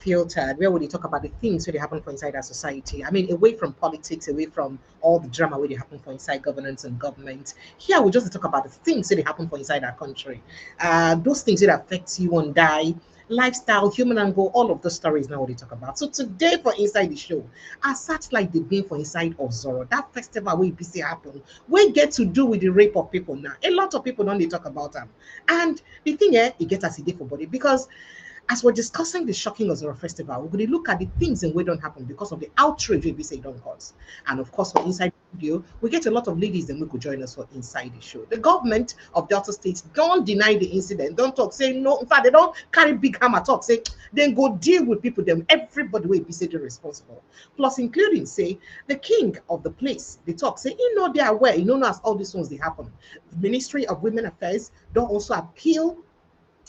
Filtered, where would they talk about the things that they happen for inside our society? I mean, away from politics, away from all the drama where they happen for inside governance and government. Here we just talk about the things that they happen for inside our country. Those things that affect you and die, lifestyle, human angle, all of those stories now what they talk about. So today for inside the show, I sat like the being for inside Ozoro, that festival where BC happen, we get to do with the rape of people now. A lot of people don't they talk about them. And the thing it gets us a day for body because as we're discussing the shocking Ozoro Festival, we're going to look at the things and what don't happen because of the outrage we say don't cause. And of course, for inside the video, we get a lot of ladies and we could join us for inside the show. The government of Delta State don't deny the incident, don't talk, say no. In fact, they don't carry big hammer talk, say then go deal with people, them everybody will be said responsible. Plus, including say the king of the place, they talk, say they are aware, as all these ones they happen. The Ministry of Women Affairs don't also appeal.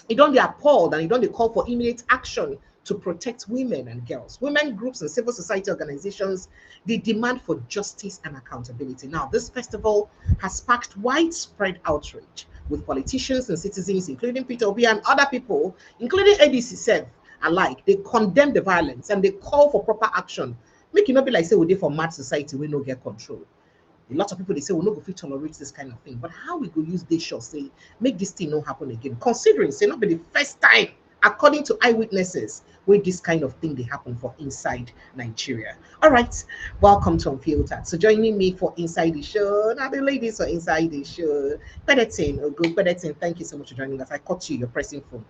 It don't be appalled and it don't call for immediate action to protect women and girls. Women groups and civil society organizations, they demand for justice and accountability. Now, this festival has sparked widespread outrage with politicians and citizens, including Peter Obi and other people, including ADC self alike. They condemn the violence and they call for proper action. Make it not be like say we're there for mad society, we no get control. A lot of people they say we're not going to tolerate this kind of thing, but how we go use this shall say make this thing not happen again? Considering say not be the first time, according to eyewitnesses, where this kind of thing they happen for inside Nigeria. All right, welcome to Unfiltered. So joining me for inside the show, now the ladies are inside the show. Pedetin, good Pedetin, thank you so much for joining us. I caught you, you're pressing phone.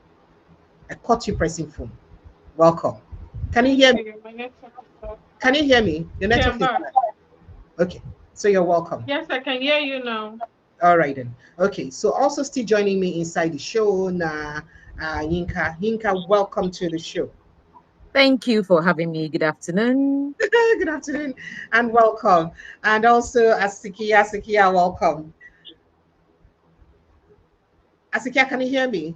I caught you pressing phone. Welcome. Can you hear me? Can you hear me? Your network is bad. Okay. So you're welcome. Yes, I can hear you now. All right then. Okay. So also still joining me inside the show, Yinka. Yinka, welcome to the show. Thank you for having me. Good afternoon. Good afternoon and welcome. And also Asikia, welcome. Asikia, can you hear me?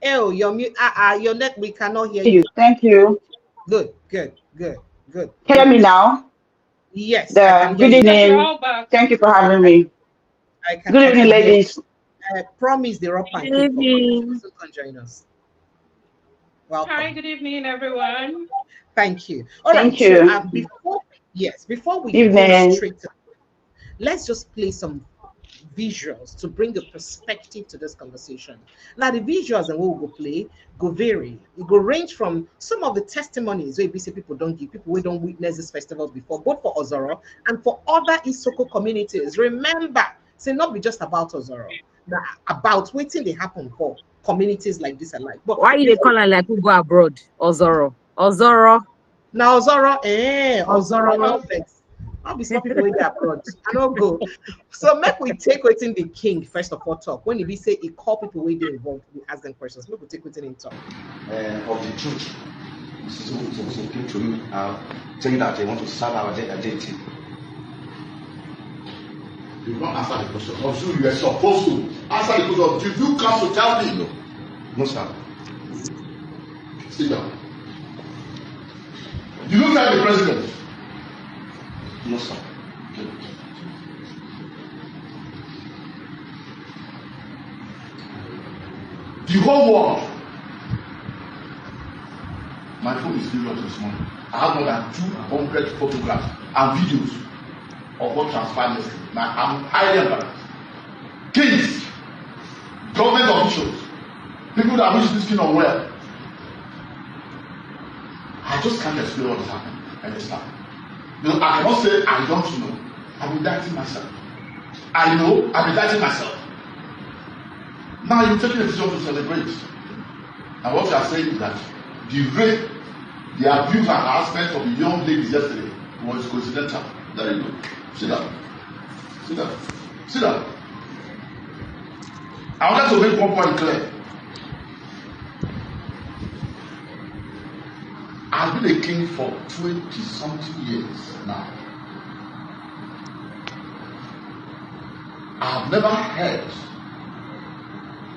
Oh, your mute. Your net. We cannot hear you. Thank you. Good. Can you hear me now? Yes. Good evening. Thank you for having me. Good evening, ladies. Promise the rock Good evening. So can join us. Welcome. Hi, good evening, everyone. Thank you. All right. Thank you. So, before we go straight to, let's just play some visuals to bring a perspective to this conversation. Now, the visuals and what we will play go vary. It will range from some of the testimonies where BC people don't give, people who don't witness this festival before, both for Ozoro and for other Isoko communities. Remember, say not be just about Ozoro, about waiting they happen for communities like this alike. But why they call it like who go abroad? Ozoro. Now Ozoro. I'll be some people in the abroad. I don't go. So make we take within the king first of all talk. When we say he call people where they involved, we ask them questions. Make we take within him talk. Of the truth. So came to me saying that they want to serve our identity. You don't answer the question. Also, you are supposed to answer the question. Did you come to tell me? No, sir. Sit down. Did you tell the president? No, sir. The whole world. My phone is serious this morning. I have more than 200 photographs and videos of what transpired yesterday. Now I'm highly embarrassed. Kings, government officials, people that wish this kingdom well. I just can't explain what is happening at this time. I cannot say I don't know. I'm indicting myself. I know I'm indicting myself. Now you're taking a decision to celebrate. And what you are saying is that the rape, the abuse and harassment of the young ladies yesterday was coincidental. Very good. Sit down. Sit down. Sit down. I want to make one point clear. I've been a king for 20-something years now. I have never heard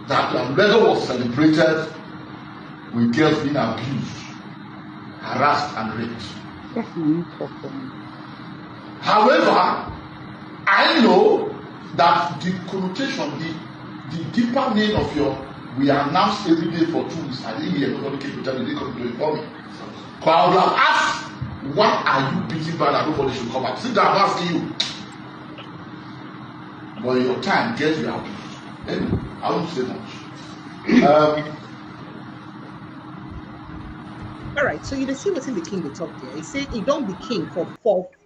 that the weather was celebrated with girls being abused, harassed, and raped. However, I know that the connotation, the deeper meaning of your We announced every day for 2 weeks. I didn't hear nobody came to tell me they come to inform me. So I would have asked, what are you busy about that nobody should come out? Sit down, I'm asking you. But your time, get you out. Anyway, I won't say much. All right, so you see what's in the king they talk there. He said he don't be king for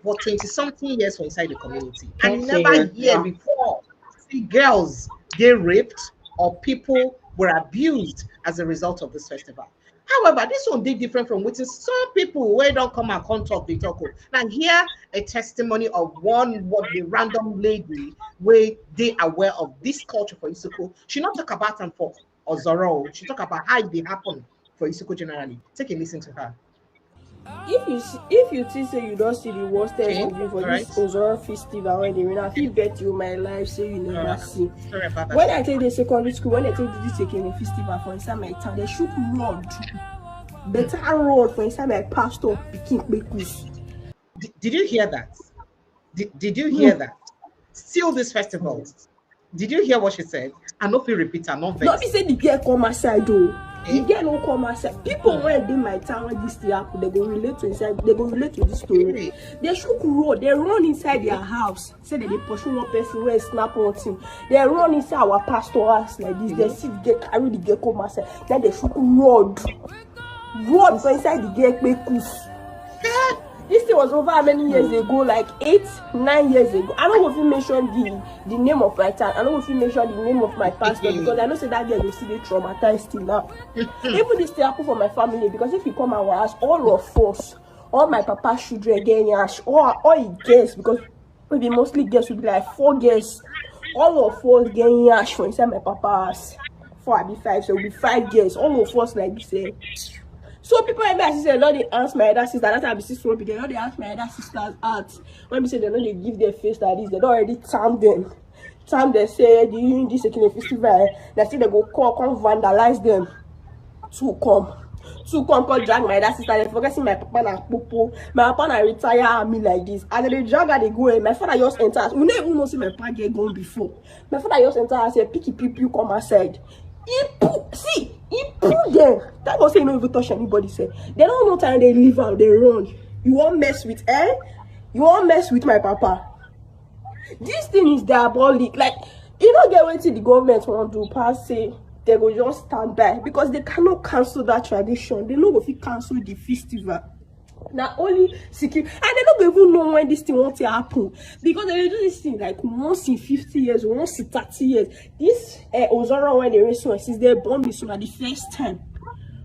20-something years for inside the community. And never hear before see girls get raped or people were abused as a result of this festival. However, this one did different from which is some people where don't come and come talk, they talk. Now here a testimony of the random lady where they aware of this culture for Isuku. She not talk about them for Ozoro. She talk about how they happen for Isuku generally. Take a listen to her. If you think say you don't see the worst for this Ozoro Festival when they win, I feel bet you my life say you never see. Sorry about that. When I take the secondary school, when I take this festival for inside my town, they shoot road. Better road for inside my pastor picking quickness. Did you hear that? Did you hear that? Still this festival. Did you hear what she said? I know if you repeat her, not be say the girl come aside though. The girl no come aside. People when they in my town when this thing happen, they go relate to inside. They go relate to this story. They shook road. They run inside their house. Say that they pursue one person where snap on him. They run inside our pastor house like this. They see the girl carry the girl come aside. Then they shook road. Road for inside the girl make This thing was over how many years ago? Like 8-9 years ago. I don't know if you mentioned the name of my town. I don't know if you mentioned the name of my pastor because I know say that girl will see they traumatized till now. Even this thing happen for my family because if you come our house, all of us, all my papa's children getting yash, all he gets because maybe mostly girls will be like 4 girls. All of us getting yash for inside my papa's 4 or 5, so it will be 5 girls. All of us like this. So people in my sister, they don't ask my other sister. That's how I see so big. They don't ask my other sisters out. When we say they don't they give their face like this, they don't already time them. Time they say do you in this festival? They say they go come vandalize them. To come drag my other sister. They forget my papa na popo. My papa na retire me like this. And then they drag her, they go in. My father just enters. We never even know see my papa get gone before. My father just enters and say picky people come aside. He put them. That was say you don't even touch anybody. Say they don't know time they leave out, they run. You won't mess with You won't mess with my papa. This thing is diabolic. Like you don't get waiting the government won't do pass say they will just stand by because they cannot cancel that tradition. They know if you cancel the festival. Now only secure and they don't even know when this thing won't happen because they do this thing like once in 50 years, once in 30 years. This Ozoro when they raise since they born this one at the first time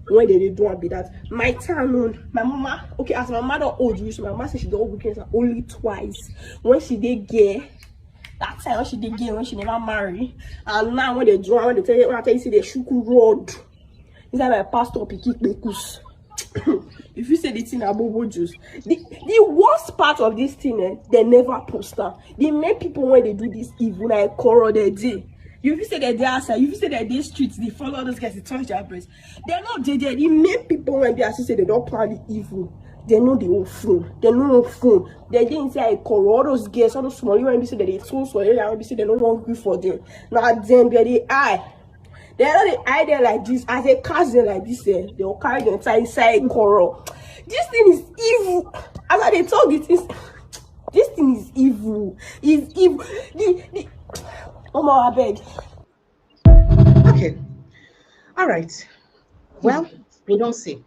when they do be that. My town, my mama, okay, as my mother old you, so my mama said she don't weekends only twice. When she did gay, that time when she did gay, when she never married, and now when they draw, when they tell you see the shuku road, inside my pastor picky bekus. If you say the thing about juice, the worst part of this thing, they never post that. The main people when they do this evil like Coro they do. You say that they outside, you say that they streets, they follow those guys, they touch their breasts. They're not dead. The main people when they say they don't plan the evil, they know the own phone. They know no phone. They didn't say Coro, all those guys, all those small, you want to say that they so area, when they say they don't want good for them. Now then they're the eye. They are not the idea like this, as a cousin like this, they will carry the entire inside Coro. This thing is evil. As they talk, this thing is evil. It's evil. I beg. Okay. All right. Well, we don't see.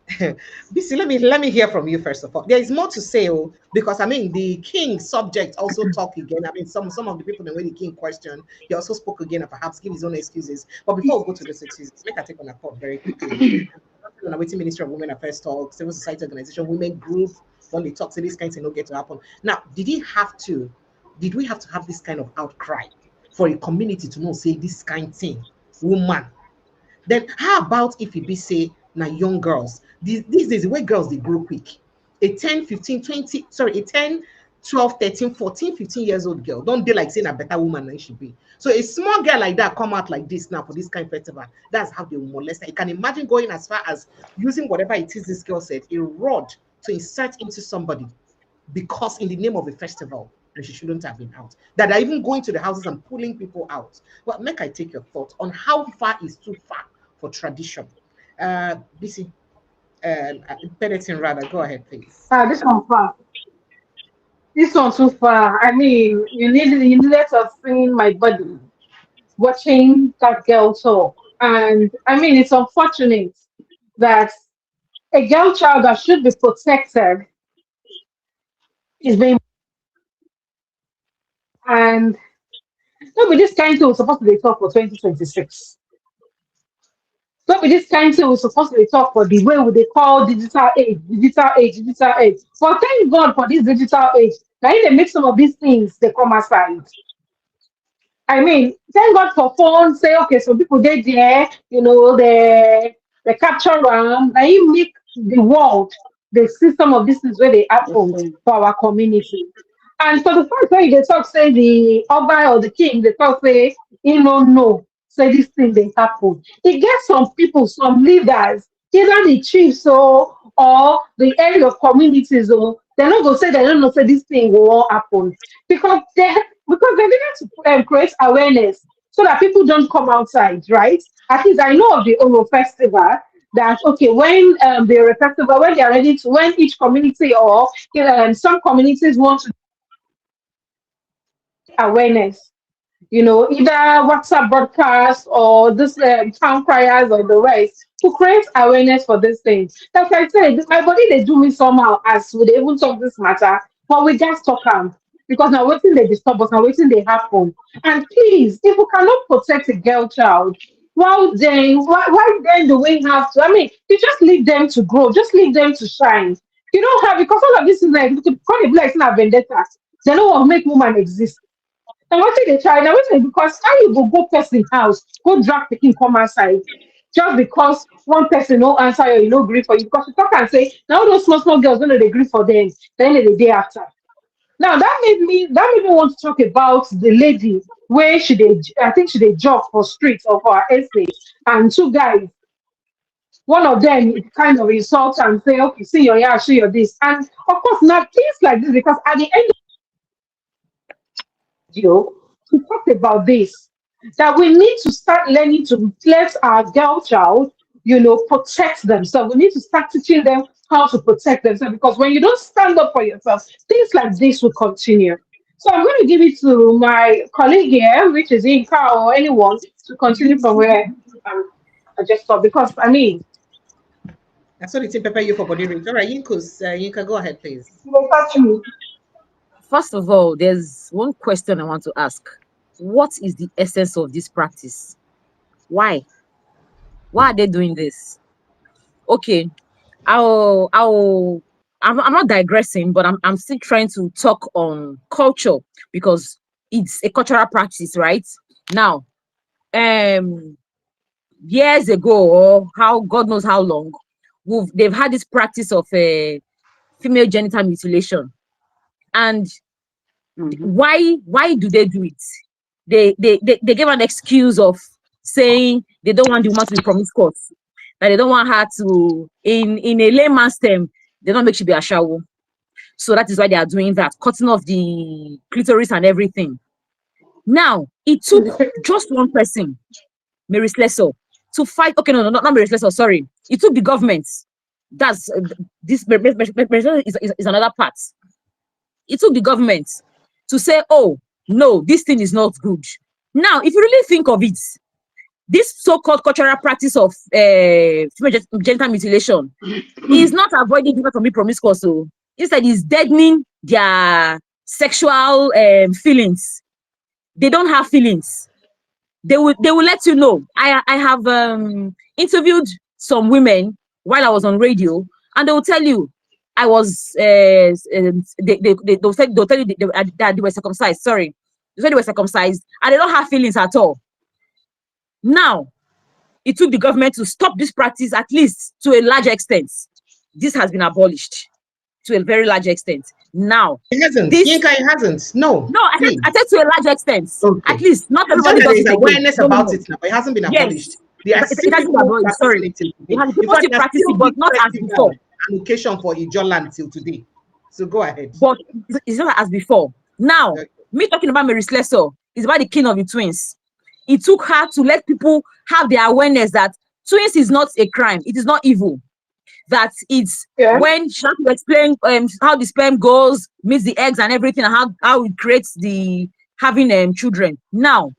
BC, let me hear from you first of all. There is more to say, because I mean the king subject also talk again. I mean some of the people the way the king question, he also spoke again and perhaps give his own excuses. But before we go to those excuses, make I take on a call very quickly. On waiting Ministry of Women Affairs talk, civil society organization, women group, when they talk, so these kinds of things get to happen. Now, did we have to have this kind of outcry for a community to know say this kind of thing, woman? Then how about if it be say now young girls? These days the way girls they grow quick. A 10, 15, 20, sorry, a 10, 12, 13, 14, 15 years old girl don't they like saying a better woman than she be. So a small girl like that come out like this now for this kind of festival. That's how they will molest her. You can imagine going as far as using whatever it is this girl said, a rod to insert into somebody because in the name of a festival. and she shouldn't have been out. That are even going to the houses and pulling people out. Well, make I take your thoughts on how far is too far for tradition. BC, Pedetin rather, go ahead, please. This one far. This one too far. I mean, you needed to have seen my body watching that girl talk. And I mean, it's unfortunate that a girl child that should be protected is being, and no, but this kind of was supposed to be talk for 2026. So with this kind of was supposed to be talk for the way they call digital age. But thank God for this digital age. Now if they make some of these things, they come aside. I mean, thank God for phones. Say, okay, so people they there, you know, they capture them. Now you make the world, they see some of these things where they happen for our community. And for the first time, they talk, say the Oba or the king, they talk, say, no, say this thing they happen. It gets some people, some leaders, either the chiefs or the area of communities, or they're not going to say they don't know, say this thing will happen. Because they needed to create awareness so that people don't come outside, right? At least I know of the Ozoro Festival that, okay, when the festival, when they are ready to, when each community or some communities want to awareness, either WhatsApp broadcast or this town criers or the rest to create awareness for these things. Like I said, my body they do me somehow as we even talk this matter, but we just talk them because now waiting they disturb us, now waiting they happen. And please, if we cannot protect a girl child, why then do we have to? I mean, you just leave them to grow, just leave them to shine. You don't have, because all of this is like, you could call it like a vendetta. They don't want to make woman exist. And what they try now, because how you go person house, go drag the king come outside, just because one person no answer you, no agree for you. Because you talk and say, now those small girls don't they agree for them, then the day after. Now that made me want to talk about the lady where I think she did jog for streets of our estate, and two guys. One of them kind of insult and say, okay, see your yeah, show your this. And of course, not things like this, because at the end we talked about this, that we need to start learning to let our girl child, protect themselves. We need to start teaching them how to protect themselves, because when you don't stand up for yourself, things like this will continue. So I'm going to give it to my colleague here, which is Inka or anyone, to continue from where I just stopped, because I mean, I saw the team prepare you for body reach. All right, Yinka, go ahead, please. First of all, there's one question I want to ask. What is the essence of this practice? Why? Why are they doing this? Okay, I'm not digressing, but I'm still trying to talk on culture, because it's a cultural practice, right? Now, years ago, or how God knows how long, they've had this practice of female genital mutilation. And why do they do it? They give an excuse of saying they don't want the woman to be promiscuous, that they don't want her to, in a layman's term, they don't make she be a shower. So that is why they are doing that, cutting off the clitoris and everything. Now, it took just one person, Mary Slessor, to fight. Okay, no, not Mary Slessor, sorry. It took the government. That's this is another part. It took the government to say, oh, no, this thing is not good. Now, if you really think of it, this so-called cultural practice of female genital mutilation is not avoiding people from being promiscuous. So instead, it's deadening their sexual feelings. They don't have feelings. They will let you know. I have interviewed some women while I was on radio, and they will tell you, I was they'll tell you that they were circumcised. Sorry, they said they were circumcised, and they don't have feelings at all. Now, it took the government to stop this practice, at least to a large extent. This has been abolished to a very large extent. Now, it hasn't. It hasn't. No, I said to a large extent. Okay. At least not everybody does it. Awareness about it now. It hasn't been abolished. Yes. It hasn't been abolished. Sorry, it has been practiced, but not as before. Allocation for Ijoland till today. So go ahead. But it's not as before. Now, me talking about Mary Slessor is about the king of the twins. It took her to let people have the awareness that twins is not a crime. It is not evil. That it's when she had to explain how the sperm goes, meets the eggs and everything, and how it creates the having children. Now,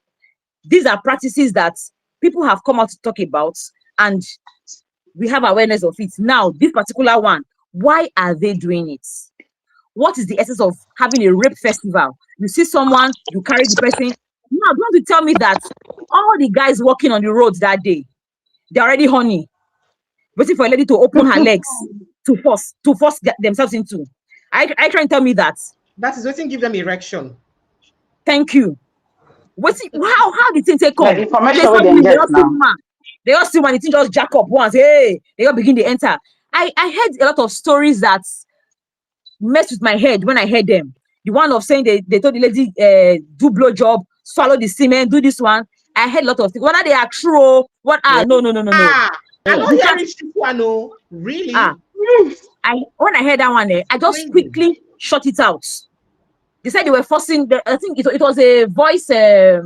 these are practices that people have come out to talk about, and we have awareness of it. Now, this particular one, why are they doing it? What is the essence of having a rape festival? You see someone, you carry the person. Now, don't you tell me that all the guys walking on the roads that day, they're already horny, waiting for a lady to open her legs to force themselves into. I try and tell me that. That is waiting, give them erection. Thank you. How did things take on? The information they all see one, it just jack up once. Hey, they all begin to enter. I heard a lot of stories that messed with my head when I heard them. The one of saying they told the lady do blow job, swallow the semen, do this one. I heard a lot of things. Whether they are true, what are no. I'm not hearing this one, no. Really? When I heard that one, I just quickly shut it out. They said they were forcing. I think it was a voice. Where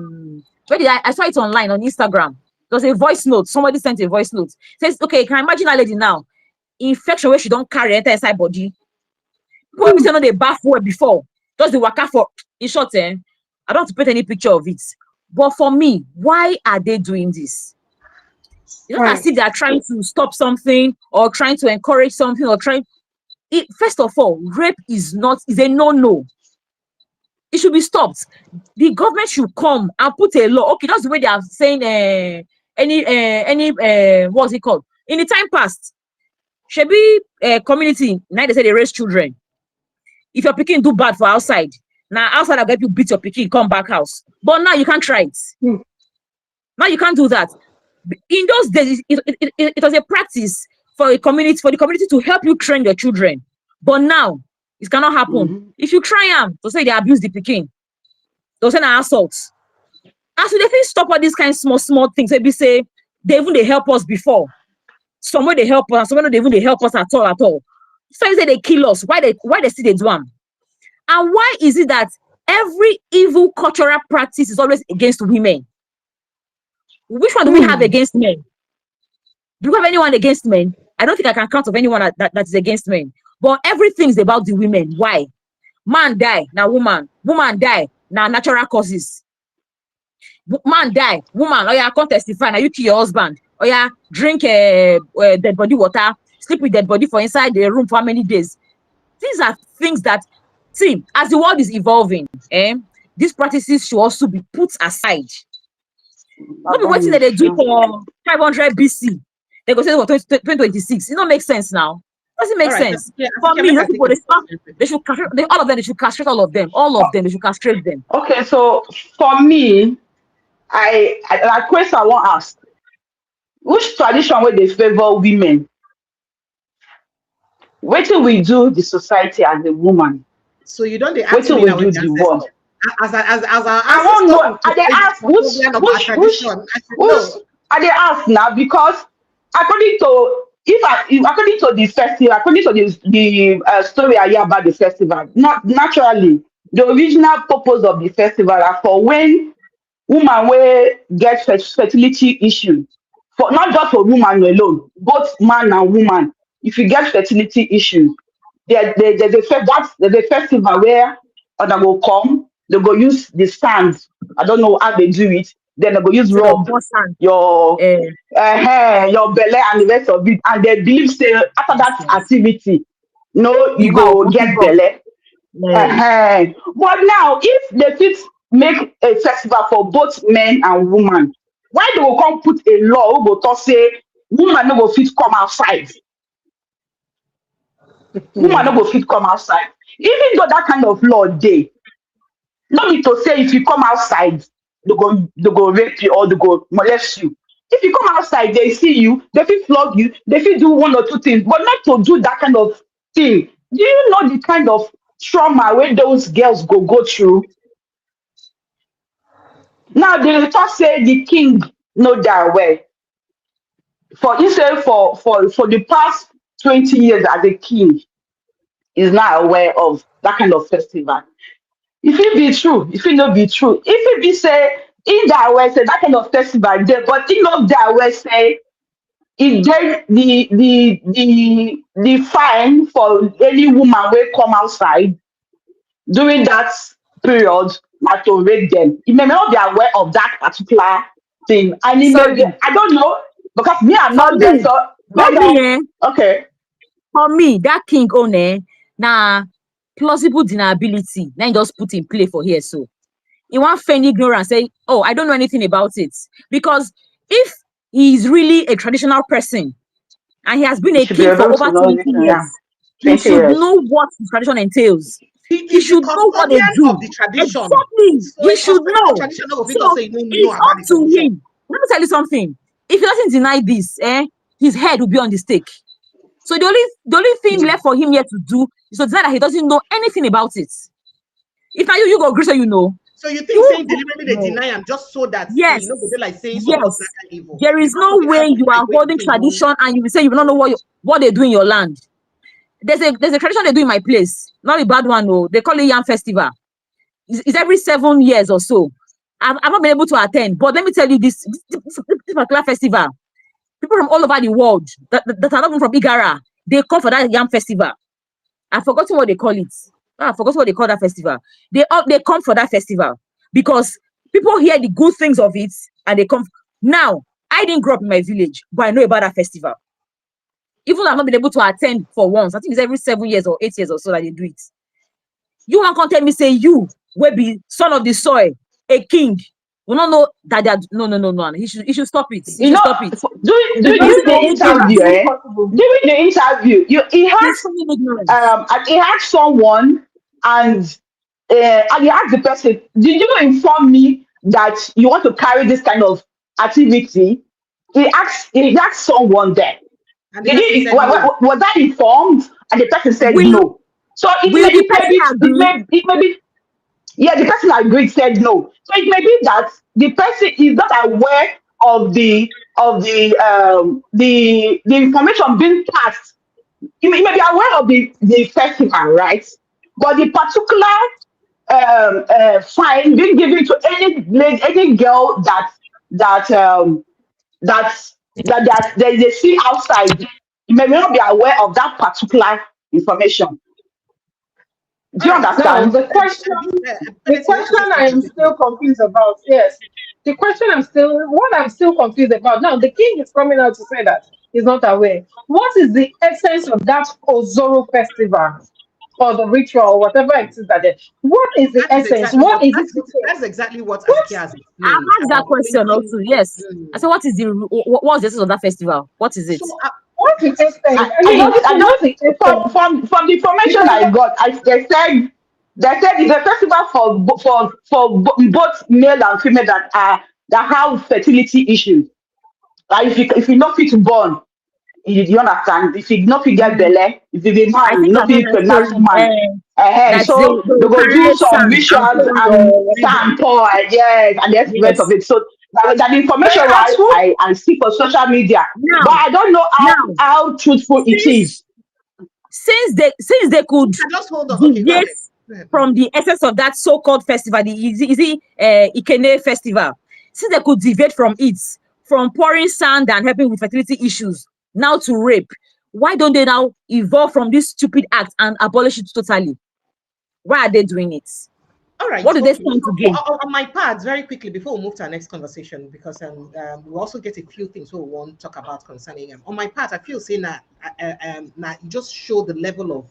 did I saw it online on Instagram? It was a voice note. Somebody sent a voice note. It says, okay, can I imagine a lady now? Infection where she don't carry enter inside body. People be saying they bath well before. Just the waka for. In short, I don't want to paint any picture of it. But for me, why are they doing this? It's not as if they are trying to stop something or trying to encourage something or trying. First of all, rape is a no. It should be stopped. The government should come and put a law. Okay, that's the way they are saying what's it called? In the time past, should be community. Now they say they raise children. If your pikin do bad for outside, now outside I get you beat your pikin, come back house. But now you can't try it. Now you can't do that. In those days, it was a practice for the community to help you train your children. But now it cannot happen. If you try them to say they abuse the pikin, they'll say assault. As they think stop all these kind of small things, they say they help us before. Somewhere they help us, somewhere they help us at all. So say they kill us. Why they still they do them? And why is it that every evil cultural practice is always against women? Which one do we have against men? Do we have anyone against men? I don't think I can count of anyone that is against men. But everything is about the women. Why? Man die, now woman. Woman die, now natural causes. Man die, woman, oh yeah, can't testify, now you kill your husband. Oh yeah, drink dead body water, sleep with dead body for inside the room for how many days? These are things that, see, as the world is evolving, these practices should also be put aside. Not be waiting that they do for 500 BC. They go say for 2026. It don't make sense now. Doesn't make sense. For me, people, they should castrate all of them. They should castrate all of them. All of them. They should castrate them. Okay, so for me, I question I want to ask: which tradition where they favor women? What do we do the society as a woman? So you don't what do we do the world? As I don't know. Are they ask which are they ask now? Because according to according to the festival, according to the story I hear about the festival, not naturally, the original purpose of the festival are for when woman will get fertility issue, for not just for woman alone, both man and woman. If you get fertility issues, there's a festival where they will come, they go use the sand. I don't know how they do it. Then they go use rub your belly and the rest of it, and they believe say after that activity, you go get belly. But now, if they fit make a festival for both men and women, why they will come put a law who go talk say woman no go fit come outside? Woman no go fit come outside. Even though that kind of law dey, no need to say if you come outside, they go rape you or they go molest you. If you come outside, they see you, they fit flog you, they fit do one or two things, but not to do that kind of thing. Do you know the kind of trauma where those girls go through? Now they talk say the king no that way. For himself for the past 20 years as a king is not aware of that kind of festival. if it be true, if it not be true, if it be say in that way say that kind of festival there, but in of that way say if then the fine for any woman will come outside during that period na to rape them. You may not be aware of that particular thing. And it may be, Sorry, I don't know, because me, I'm for not there. me, So, for but me, eh, okay. for me, that king own na plausible deniability. Then just put in play for here. So he want feign ignorance, say, oh, I don't know anything about it. Because if he's really a traditional person and he has been You a should be king for able over to know 20 everything, years, yeah. he 20 should years. know what the tradition entails. He He is the should know what they custodian of do. the tradition. Exactly. So He a should custodian of know. tradition no go fit talk So say you don't know it's about up the to tradition. him. Let me tell you something. If he doesn't deny this, his head will be on the stake. So the only thing left for him here to do is to deny that he doesn't know anything about it. If now you go agree, so you know. So you think You saying deliberately they no. deny him just so that Yes, you know they like saying support yes. that kind of evil There is because no of the way you appetite are wey the holding king don. tradition and you will say you don't know what they do in your land. There's a tradition they do in my place. Not a bad one, no. They call it Yam Festival. It's every 7 years or so. I've not been able to attend, but let me tell you this particular festival. People from all over the world that are not even from Igara, they come for that Yam Festival. I've forgotten what they call it. I've forgotten what they call that festival. They come for that festival because people hear the good things of it and they come. Now, I didn't grow up in my village, but I know about that festival. Even though I've not been able to attend for once, I think it's every 7 years or 8 years or so that they do it. You can't tell me, say you will be son of the soil, a king. We don't know that they are, no. He should stop it. He You should know, stop it. during He's the feigning interview, ignorance. during the interview, He's feigning ignorance. he had someone and he asked the person, did you inform me that you want to carry this kind of activity? He asked someone there. And the person said no. Was that informed? And the person said Will no. So will the person agree? it may be, yeah, the person agreed, said no. So it may be that the person is not aware of the information being passed. You may be aware of the festival, right? But the particular fine being given to any girl that that they see outside, you may not be aware of that particular information. Do All you right. So Now, understand? the Felix, you want to question say I'm something? still confused about, yes. What I'm still confused about now, the king is coming out to say that he's not aware. What is the essence of that Ozoro festival or the ritual or whatever it is that they, what is the That is essence? exactly What what is it that's to what say? that's exactly what What? Aziki has I explained asked that about question waiting. also. Yes. I said, what is what's the essence of that festival? What is it? So What's the essence? I, I I mean, don't I what's don't the essence? from the information Because I got, they said it's a festival both male and female that have fertility issues. Like if you not fit to born, you understand. If you not fit get Mm, belly, if you be I man, you think not I've heard fit that pregnant story. woman. That So they they will go do carry some sand and rituals pond and or whatever. sand pour, yes, and the rest of Yes. it. So that information as who I see for social media, but Now, I don't know now, how truthful it is. since since they could just hold on. Okay, go deviate ahead. Go ahead. from the essence of that so-called festival, the easy Ikene festival, since they could deviate from it, from pouring sand and helping with fertility issues, now to rape, why don't they now evolve from this stupid act and abolish it totally? Why are they doing it? All What right. do they Okay. stand to So gain? on my part, very quickly before we move to our next conversation, because we also get a few things we want to talk about concerning On my part, I feel saying that you just show the level of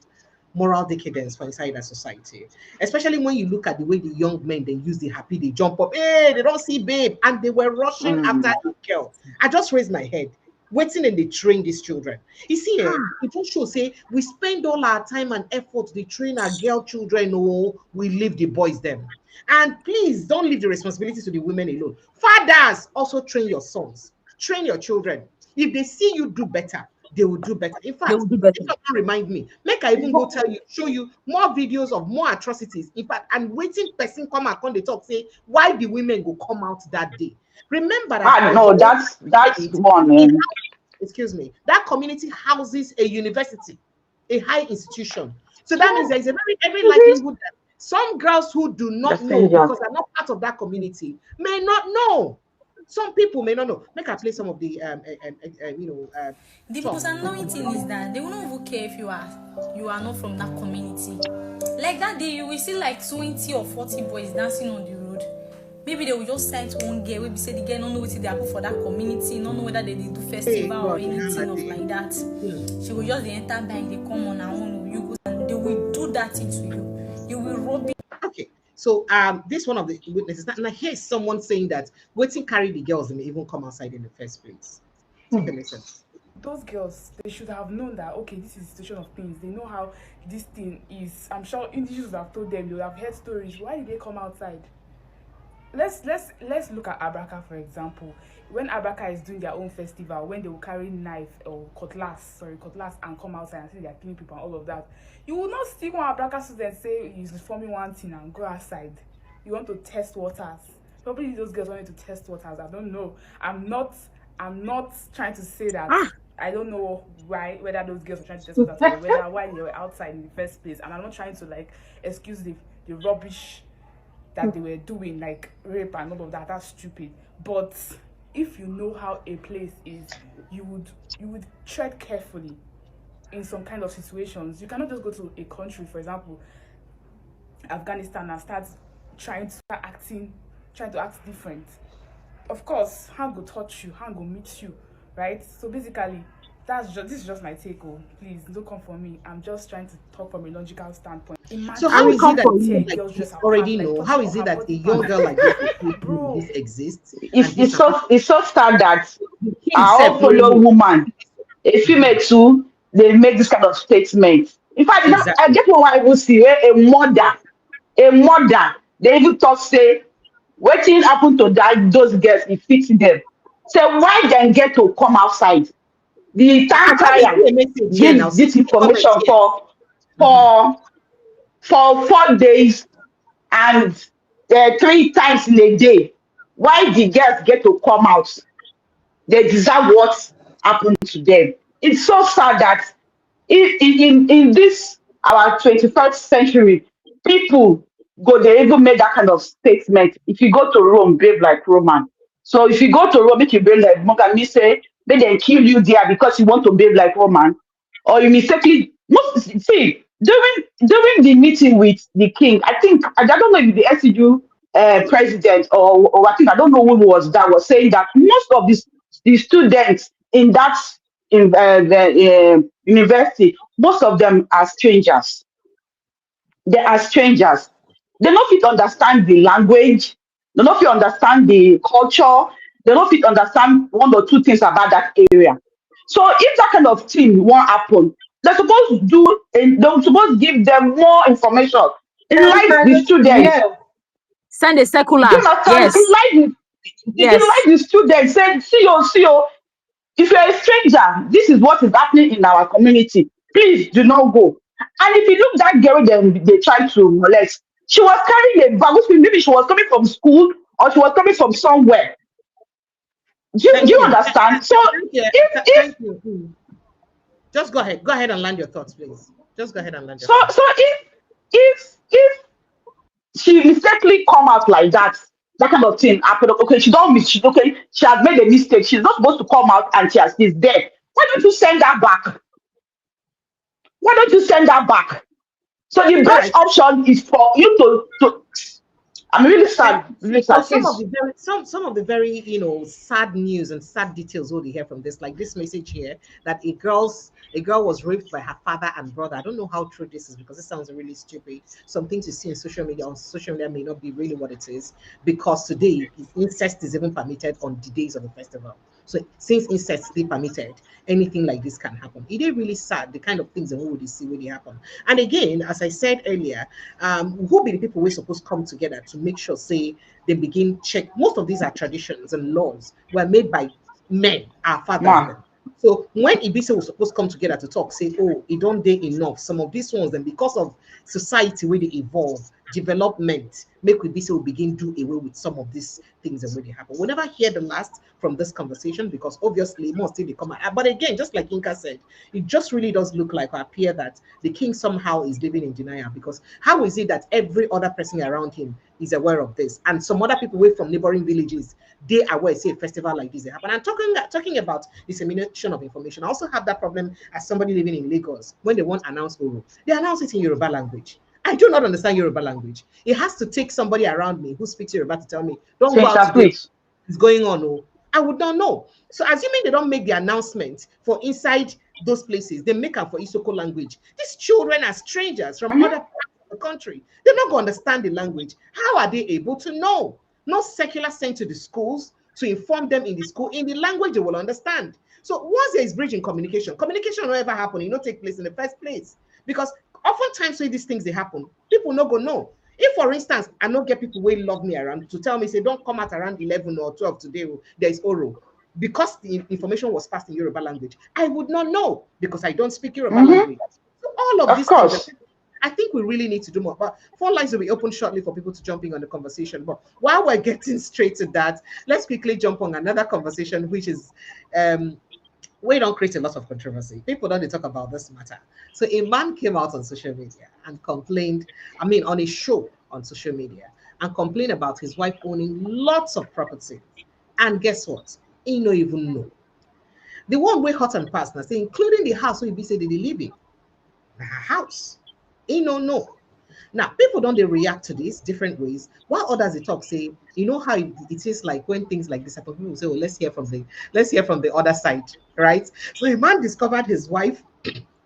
moral decadence for inside our society, especially when you look at the way the young men they use the happy, they jump up, hey, they don't see babe, and they were rushing after a girl. I just raised my head, waiting and they train these children. You see, it just shows say we spend all our time and effort to train our girl children, oh, we leave the boys them. And please don't leave the responsibility to the women alone. Fathers, also train your sons, train your children. If they see you do better, they will do better. In They fact, will do better. if someone remind me, make I even go tell you, show you more videos of more atrocities. In fact, and waiting person come and come they talk, say why the women go come out that day. Remember that No, Ozoro that's State, one. excuse me, that community houses a university, a high institution. So that means there is a very likelihood that Some girls who do not know because they're not part of that community may not know. Some people may not know. Make I play some of the the most annoying thing is that they will not even care if you are not from that community. Like that day, you will see like 20 or 40 boys dancing on the road. Maybe they will just cite one girl. Maybe say the girl don't know what they happen for that community, don't know whether they do festival or anything of like that. She will just enter back, they come on her own. You go and they will do that thing to you. You will rob it. Okay. So this one of the witnesses. Now here's someone saying that waiting carry the girls and even come outside in the first place. Okay, listen. Those girls, they should have known that, okay, this is the situation of things. They know how this thing is. I'm sure individuals have told them, they would have heard stories. Why did they come outside? Let's look at Abraka, for example. When Abraka is doing their own festival, when they will carry knife or cutlass and come outside and say they're killing people and all of that, you will not see one Abraka student say he's forming one thing and go outside. You want to test waters. Probably those girls wanted to test waters. I don't know. I'm not trying to say that. I don't know whether those girls are trying to test waters or whether why they were outside in the first place. And I'm not trying to like excuse the rubbish that they were doing, like rape and all of that. That's stupid. But if you know how a place is, you would tread carefully in some kind of situations. You cannot just go to a country, for example, Afghanistan, and start trying to act different. Of course, hand go touch you, hand go meet you, right? So basically, this is just my take. Oh, please don't come for me. I'm just trying to talk from a logical standpoint. Imagine so how is it that you already know? How is it that a young girl like this exists? It's so sad that our fellow woman, a female too, they make this kind of statement. In fact, I get one I will see where a mother, they even talk say, waiting happen to that those girls, it fits them. So why then get to come outside? The time give this information for 4 days and 3 times in a day. Why the girls get to come out? They deserve what happened to them. It's so sad that in this our 21st century, people they even make that kind of statement. If you go to Rome, behave like Roman. So if you go to Rome, if you behave like Morgan, say they then kill you there because you want to behave like Roman, or you mistakenly see during the meeting with the king. I don't know if the SCU president or I think I don't know who was saying that most of the students in that university, most of them are strangers. They are strangers. They don't fit understand the language. They don't fit understand the culture. They don't fit understand 1 or 2 things about that area. So if that kind of thing won't happen, they're supposed to give them more information. Enlighten the students. Send a circular. Yes. Enlighten the students. Say, see you. If you're a stranger, this is what is happening in our community. Please do not go. And if you look that girl, they tried to molest. She was carrying a bag. Maybe she was coming from school or she was coming from somewhere. Do you understand? So if just go ahead and land your thoughts, please. Just go ahead and land your thoughts. So if she mistakenly come out like that kind of thing happened. Okay, she has made a mistake. She's not supposed to come out and she's dead. Why don't you send her back? Why don't you send her back? So the best option is for you to I'm really sad. Really sad. Some of the very sad news and sad details what we hear from this, like this message here that a girl was raped by her father and brother. I don't know how true this is because it sounds really stupid. Some things you see on social media may not be really what it is, because today incest is even permitted on the days of the festival. So since incest is still permitted, anything like this can happen. It is really sad, the kind of things and what would you see when they happen. And again, as I said earlier, who be the people we're supposed to come together to make sure, say, they begin check. Most of these are traditions and laws were made by men, our fathers. So when Ibise was supposed to come together to talk, say, oh, it don't day enough. Some of these ones, then because of society where they evolve, development make we be so we begin do away with some of these things that already happen. We'll never hear the last from this conversation because obviously most still they come out. But again, just like Inka said, it just really does look like or appear that the king somehow is living in denial, because how is it that every other person around him is aware of this, and some other people away from neighboring villages, they are aware, say a festival like this they happen. And talking about dissemination of information, I also have that problem as somebody living in Lagos. When they want to announce Oro, they announce it in Yoruba language. I do not understand Yoruba language. It has to take somebody around me who speaks Yoruba to tell me, don't go out today. It's going on. Oh, I would not know. So assuming they don't make the announcement for inside those places, they make them for Isoko language. These children are strangers from other parts of the country. They're not going to understand the language. How are they able to know? No secular sent to the schools to inform them in the school in the language they will understand. So once there is bridge in communication will ever happen. It not take place in the first place. Because oftentimes when these things they happen, people no go know. If, for instance, I don't get people will love me around to tell me, say, don't come out around 11 or 12 today, there is Oro. Because the information was passed in Yoruba language, I would not know because I don't speak Yoruba language. So all of these things, I think we really need to do more. But phone lines will be open shortly for people to jump in on the conversation. But while we're getting straight to that, let's quickly jump on another conversation, which is we don't create a lot of controversy. People don't talk about this matter. So a man came out on social media and complained, on a show on social media, and complained about his wife owning lots of property. And guess what? He no even know. The one way hot and fast, including the house where he say they live in. Her house. He no know. Now, people don't they react to this different ways, while others they talk say, you know how it is like when things like this happen, people say, well, let's hear from the other side, right? So a man discovered his wife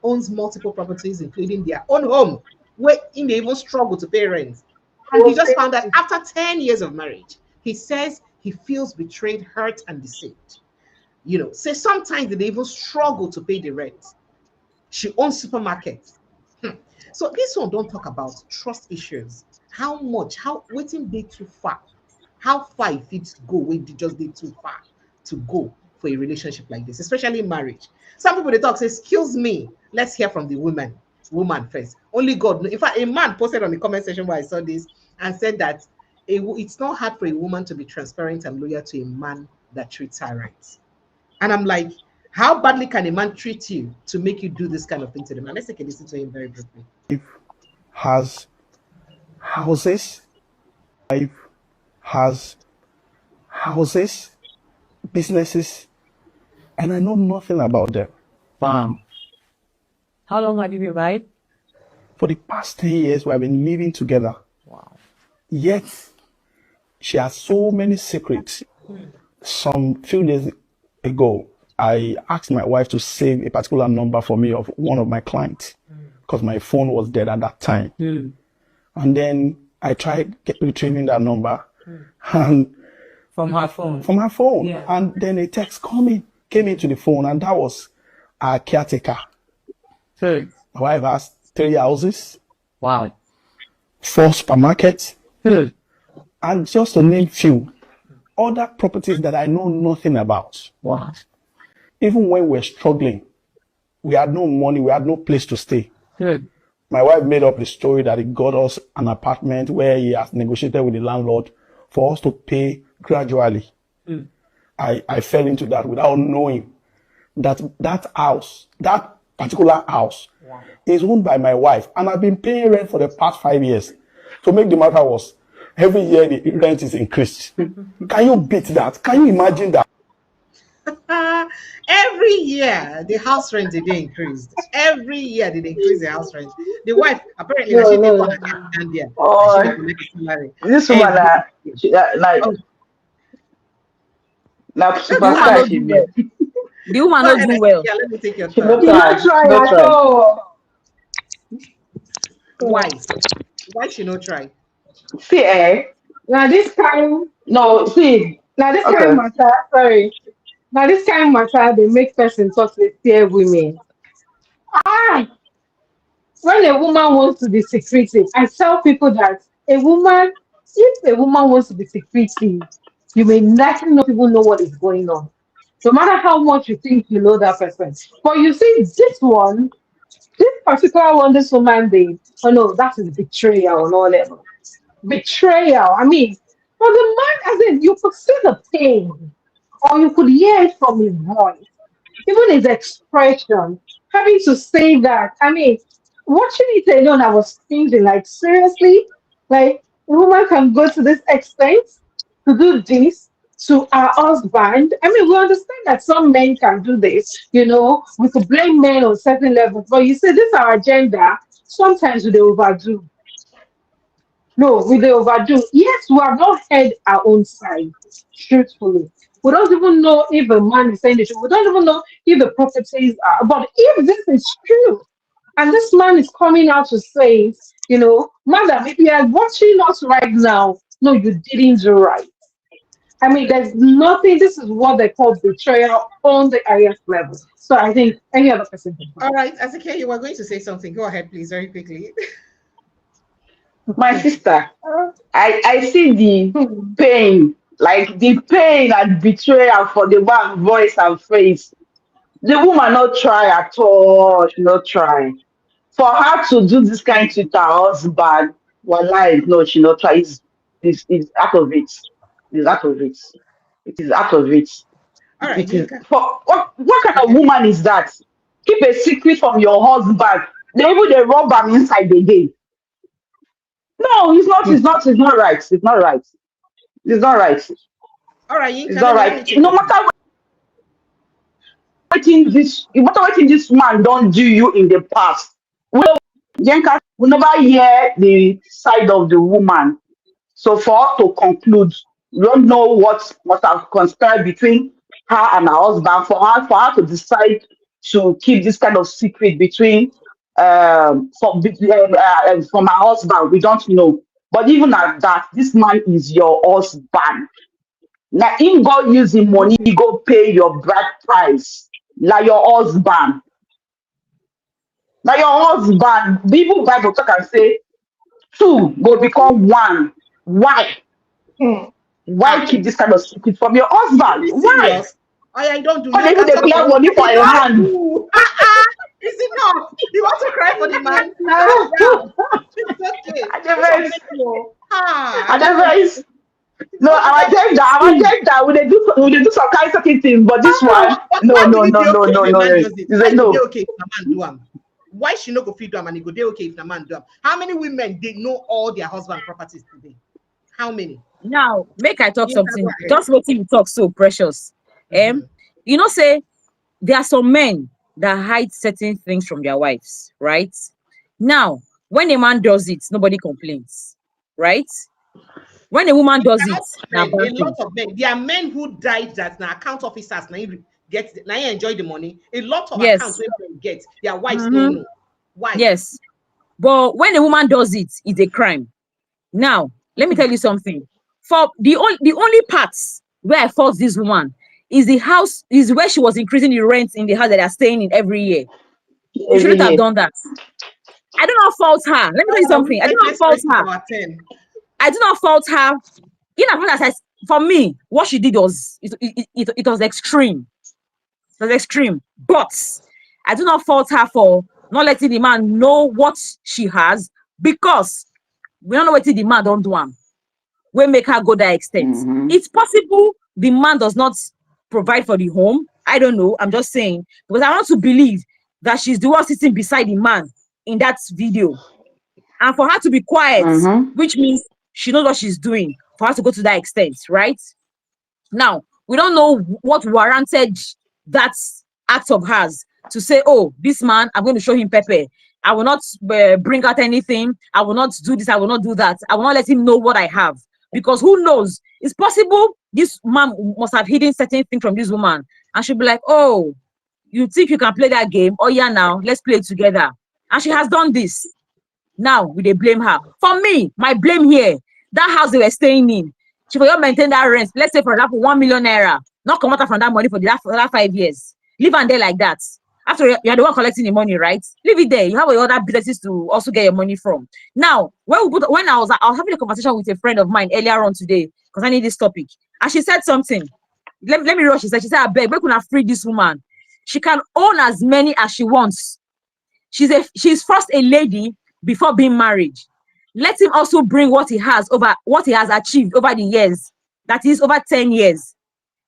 owns multiple properties, including their own home, where he may even struggle to pay rent. And he just found that after 10 years of marriage, he says he feels betrayed, hurt, and deceived. Say sometimes they even struggle to pay the rent. She owns supermarkets. So this one don't talk about trust issues. How waiting day too far? How far if it go when they just did too far to go for a relationship like this, especially in marriage? Some people they talk say, excuse me, let's hear from the woman first. Only God. In fact, a man posted on the comment section where I saw this and said that it's not hard for a woman to be transparent and loyal to a man that treats her right. And I'm like, how badly can a man treat you to make you do this kind of thing to the man? Let's take a listen to him very briefly. Has houses, businesses, and I know nothing about them. Wow. How long have you been married? For the past 10 years, we have been living together. Wow. Yet, she has so many secrets. Some few days ago, I asked my wife to save a particular number for me of one of my clients because my phone was dead at that time. And then I tried retrieving that number and from her phone. From her phone. Yeah. And then a text came into the phone, and that was our caretaker. My wife has 3 houses. Wow. 4 supermarkets. And just to name few other properties that I know nothing about. Wow. Even when we're struggling, we had no money, we had no place to stay. Good. My wife made up the story that he got us an apartment where he has negotiated with the landlord for us to pay gradually. I fell into that without knowing that that particular house is owned by my wife, and I've been paying rent for the past 5 years. To make the matter worse, every year the rent is increased. Can you beat that? Can you imagine that? Every year the house rent did increased. Every year did increase the house rent. The wife apparently she didn't want to stand there. This woman like superstar she be. The woman not do well. Yeah, let me take your She time. not try at all. Why? Why she not try? See, Now this time, no, see. now this time matter. Sorry. Now this time matter. They make person talk with fear women. When a woman wants to be secretive, I tell people that if a woman wants to be secretive, you may likely not even know what is going on. No matter how much you think you know that person. But you see, this one this particular one, this woman did. Oh no, that is betrayal on all levels. Betrayal. I mean, for the man, as in you could see the pain, or you could hear it from his voice, even his expression, having to say that. I mean, watching it alone, I was thinking, like, seriously, like, a woman can go to this extent to do this to our husband. I mean, we understand that some men can do this, we could blame men on certain levels, but you say this our agenda, sometimes we dey overdo. No, we dey overdo. Yes, we have not heard our own side, truthfully. We don't even know if a man is saying the truth. We don't even know if the properties are. But if this is true, and this man is coming out to say, madam, if you are watching us right now, no, you didn't do right. I mean, there's nothing. This is what they call betrayal on the highest level. So I think any other person can. All right, Azike, you were going to say something. Go ahead, please, very quickly. My sister, I see the pain, like the pain and betrayal for the man voice and face. The woman not try at all. She not try. For her to do this kind to her husband, wallahi, no, she not try. It's out of it. It's out of it. It is out of it. All right, It is for what kind of woman is that? Keep a secret from your husband. They even they rub am inside the game. No, it's not. It's not. It's not right. It's not right. It's not right. All right, It's not right. No matter what this man don't do you in the past, Jenka will never hear the side of the woman. So for us to conclude, we don't know what must have conspired between her and her husband. For her to decide to keep this kind of secret between from her husband, we don't know. But even at that, this man is your husband. Now, him go use the money, he go pay your bride price. Like your husband. Now your husband, people Bible talk and say, two go become one. Why? Why keep this kind of secret from your husband? Why? I don't do Because they declare money for a hand. Is it not? You want to cry for the man? It's okay. No, our agenda, we dey do some kind of certain things, but this one, no. It's like no. Okay, if the man do am. Why she no go fit do am and it go dey okay if the man do am? How many women they know all their husband properties today? How many? Now, make I talk something. Just what you talk so precious. Say there are some men that hide certain things from their wives, right? Now, when a man does it, nobody complains, right? When a woman does it, a lot of men. There are men who died that now account officers now enjoy the money. A lot of accounts women get their wives don't know. Why? Yes, but when a woman does it, it's a crime. Now, let me tell you something. For the only parts where I fault this woman is the house is where she was increasing the rent in the house that they are staying in every year. You shouldn't have done that. I do not fault her. Let me tell you something. I do not fault her. I do not fault her. For me, what she did was it was extreme. It was extreme. But I do not fault her for not letting the man know what she has, because we don't know what the man don't do. We make her go that extent. It's possible the man does not provide for the home. I don't know. I'm just saying, because I want to believe that she's the one sitting beside the man in that video. And for her to be quiet, which means she knows what she's doing, for her to go to that extent, right? Now, we don't know what warranted that act of hers to say, oh, this man, I'm going to show him pepper. I will not bring out anything. I will not do this. I will not do that. I will not let him know what I have. Because who knows? It's possible this man must have hidden certain things from this woman. And she'll be like, oh, you think you can play that game? Oh, yeah, now, let's play it together. And she has done this. Now, we they blame her. For me, my blame here, that house they were staying in, she forgot to maintain that rent. Let's say, for example, 1 million naira. Not come out from that money for the last 5 years. Leave and there like that. After you're the one collecting the money, right? Leave it there. You have other businesses to also get your money from. Now, when I was having a conversation with a friend of mine earlier on today concerning this topic, and she said something. Let me read what she said. She said, I beg, we could have freed this woman. She can own as many as she wants. she's first a lady before being married. Let him also bring what he has achieved over the years. That is over 10 years.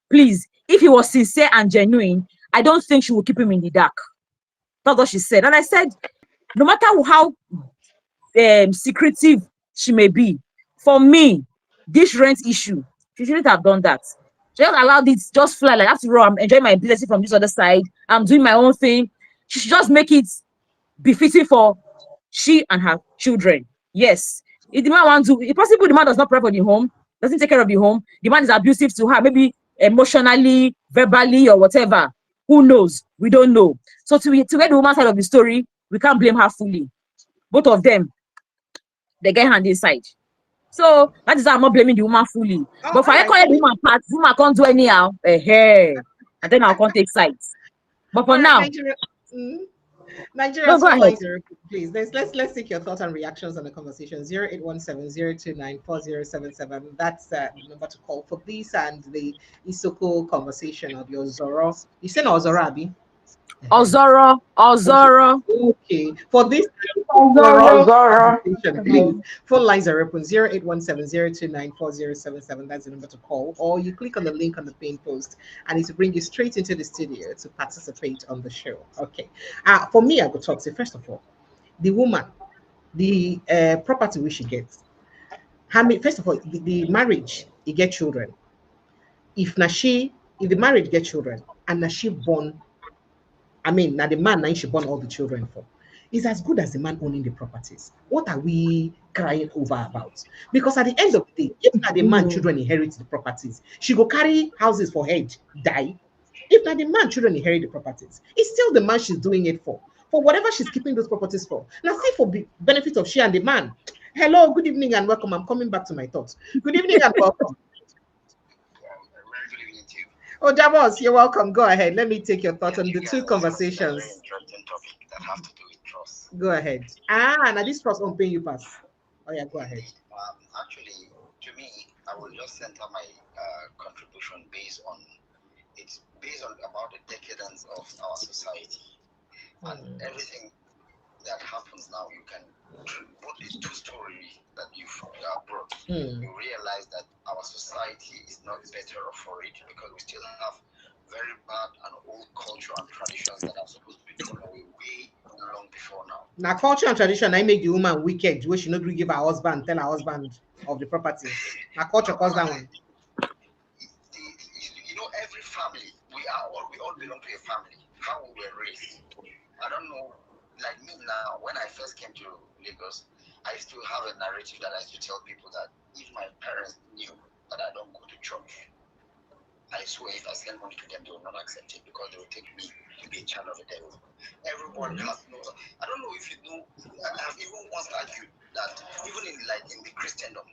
Please, if he was sincere and genuine, I don't think she would keep him in the dark. That's what she said. And I said, no matter how secretive she may be, for me, this rent issue, she shouldn't have done that. She just allowed it just fly like, after all, I'm enjoying my blessing from this other side. I'm doing my own thing. She should just make it befitting for she and her children. Yes. If the man wants to, if possible, the man does not provide for the home, doesn't take care of the home, the man is abusive to her, maybe emotionally, verbally, or whatever. Who knows? We don't know. So to get the woman's side of the story, we can't blame her fully. Both of them, they get hand inside. So that is why I'm not blaming the woman fully. But if I call the woman part, the woman can't do anyhow. And then I'll can't take sides. But for now, Nigeria's phone lines are open, please. Let's take your thoughts and reactions on the conversation. 0817-029-4077. That's the number to call for this and the Isoko conversation of your Ozoro. You said Ozoro, Abi? Ozoro. Okay. For this Ozoro. please. Phone lines are open. 0817-029-4077. That's the number to call. Or you click on the link on the pin post and it will bring you straight into the studio to participate on the show. Okay. For me, I go talk. So first of all, the woman, the property we should get. First of all, the marriage, you get children. If the marriage get children and na she born, now the man now she born all the children for, is as good as the man owning the properties. What are we crying over about? Because at the end of the day, if not the man children inherit the properties, she go carry houses for head, die. If not the man children inherit the properties, it's still the man she's doing it for whatever she's keeping those properties for. Now, see for the benefit of she and the man. Hello, good evening and welcome. I'm coming back to my thoughts. Good evening and welcome. Oh, Javos, you're welcome. Go ahead. Let me take your thoughts on the two conversations. Very interesting topic that have to do with trust. Go ahead. Now this trust won't pay you pass. Oh yeah, go ahead. Actually, to me, I will just center my contribution based on about the decadence of our society and everything that happens now. You can put these two stories that you've brought. You realize that our society is not better off for it because we still have very bad and old culture and traditions that are supposed to be thrown away way long before now. Now, culture and tradition, I make the woman wicked, where she not really give her husband, tell her husband of the property. Now, culture cause that one. You know, every family, we all belong to a family. How we were raised. I don't know, like me now, when I first came to Lagos, I used to have a narrative that I used to tell people that if my parents knew that I don't go to church, I swear if I send money to them, they will not accept it because they will take me to be a child of the devil. Everybody has no. I don't know if you know. I have even once argued that even in the Christendom,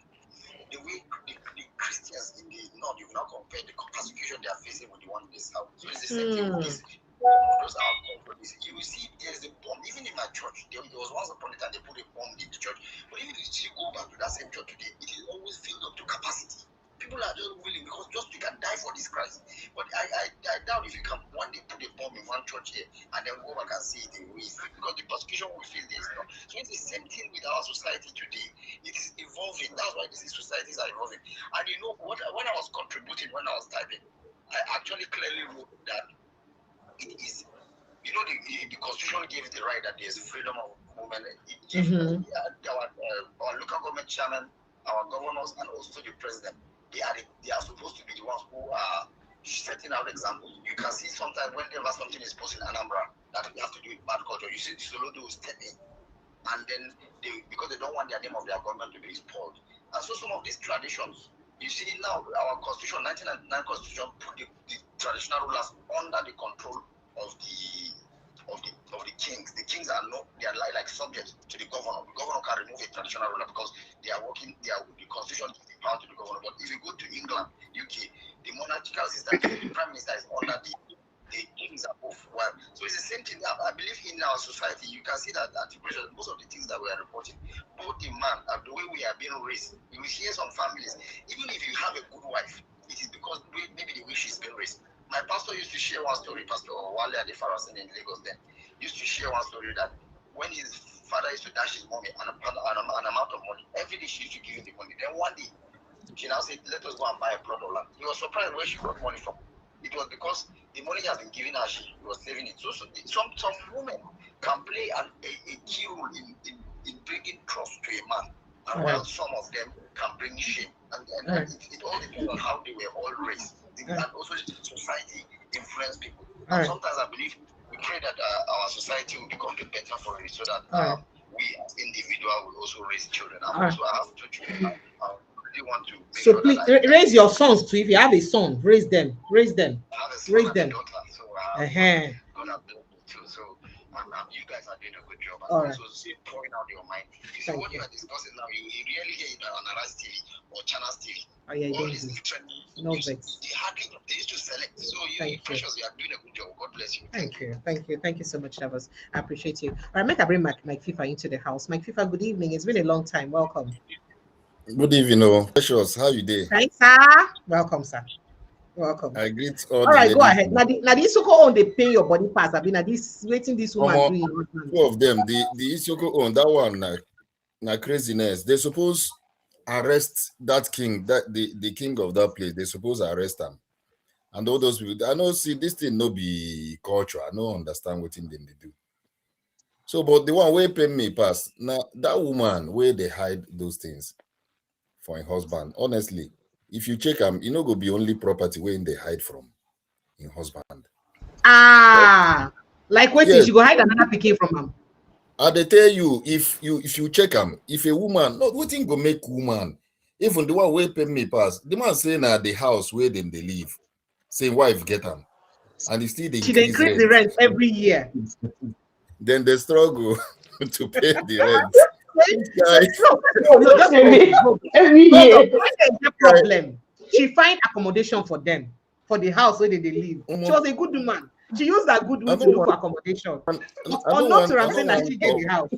the way the Christians in the north, you cannot compare the persecution they are facing with the one in the south. So it's the same thing with this. Those are compromises. You will see there's a bomb. Even in my church, there was once upon a time they put a bomb in the church. But even if you go back to that same church today, it is always filled up to capacity. People are just willing because just you can die for this Christ. But I doubt if you can one day put a bomb in one church here and then go back and see it in ways because the persecution we feel there is not. So it's the same thing with our society today. It is evolving. That's why these societies are evolving. And you know what? When I was contributing, when I was typing, I actually clearly wrote that it is. You know, the Constitution gives the right that there's freedom of movement. It gives our local government chairman, our governors, and also the president. They are supposed to be the ones who are setting out examples. You can see sometimes whenever something is posted in Anambra that we have to do with bad culture, you see the Solodo will step in. And then because they don't want their name of their government to be spoiled. And so some of these traditions, you see now our Constitution, 1999 Constitution, put the traditional rulers under the control of the kings. The kings are like subjects to the governor. The governor can remove a traditional ruler because the constitution gives the power to the governor. But if you go to England, UK, the monarchical system, the prime minister is under the kings above. Well, so it's the same thing. I believe in our society, you can see that most of the things that we are reporting, both the man and the way we are being raised. You will hear some families, even if you have a good wife, it is because maybe the way she's been raised. My pastor used to share one story, Pastor Wale at the Pharaoh in Lagos then, used to share one story that when his father used to dash his mommy an amount of money, every day she used to give him the money. Then one day, she now said, let us go and buy a plot of land. He was surprised where she got money from. It was because the money has been given her, she was saving it. So some women can play a key role in bringing trust to a man, and while some of them can bring shame. And it all depends on how they were all raised. And also society influence people. And sometimes I believe we pray that our society will become the better for it, so that we as individuals will also raise children. I have 2 children. You want to so please raise your sons too. If you have a son, raise them. I have a son Raise and them. a daughter, so God has blessed me too. So you guys are doing a good job. And also pouring out your mind. You see, what you are discussing now, you really hear it on Arise TV or Channels TV. Oh yeah, all these different. No vex. They used to select. So you precious, you are doing a good job. God bless you. Thank you so much, Shavas. I appreciate you. All right, make I bring Mike FIFA into the house. Mike FIFA, good evening. It's been a long time. Welcome. Good evening, Precious. How you doing? Thanks, sir. Welcome, sir. Welcome. I greet all. All right, go ahead. Now the Isoko own they pay your body pass. I mean, now this waiting this woman doing. 2 of them. The Isoko own that one. Na craziness. They suppose arrest that king, that the king of that place. They suppose arrest him. And all those people. I know. See, this thing no be culture. I no understand what thing they do. So, but the one where pay me pass. Now that woman where they hide those things for a husband. Honestly, if you check them, you know go be only property where they hide from in husband. Like wait till she go hide another picking from him. They tell you if you check them, if a woman, no, what thing go make woman, even the one where pay me pass, the man saying at the house where them they live, say wife get them, and still they increase the rent every year. Then they struggle to pay the rent. Every year. The problem. She find accommodation for them for the house where they live. She was a good woman. She used that good woman to look for accommodation. Or not to say that she get the house.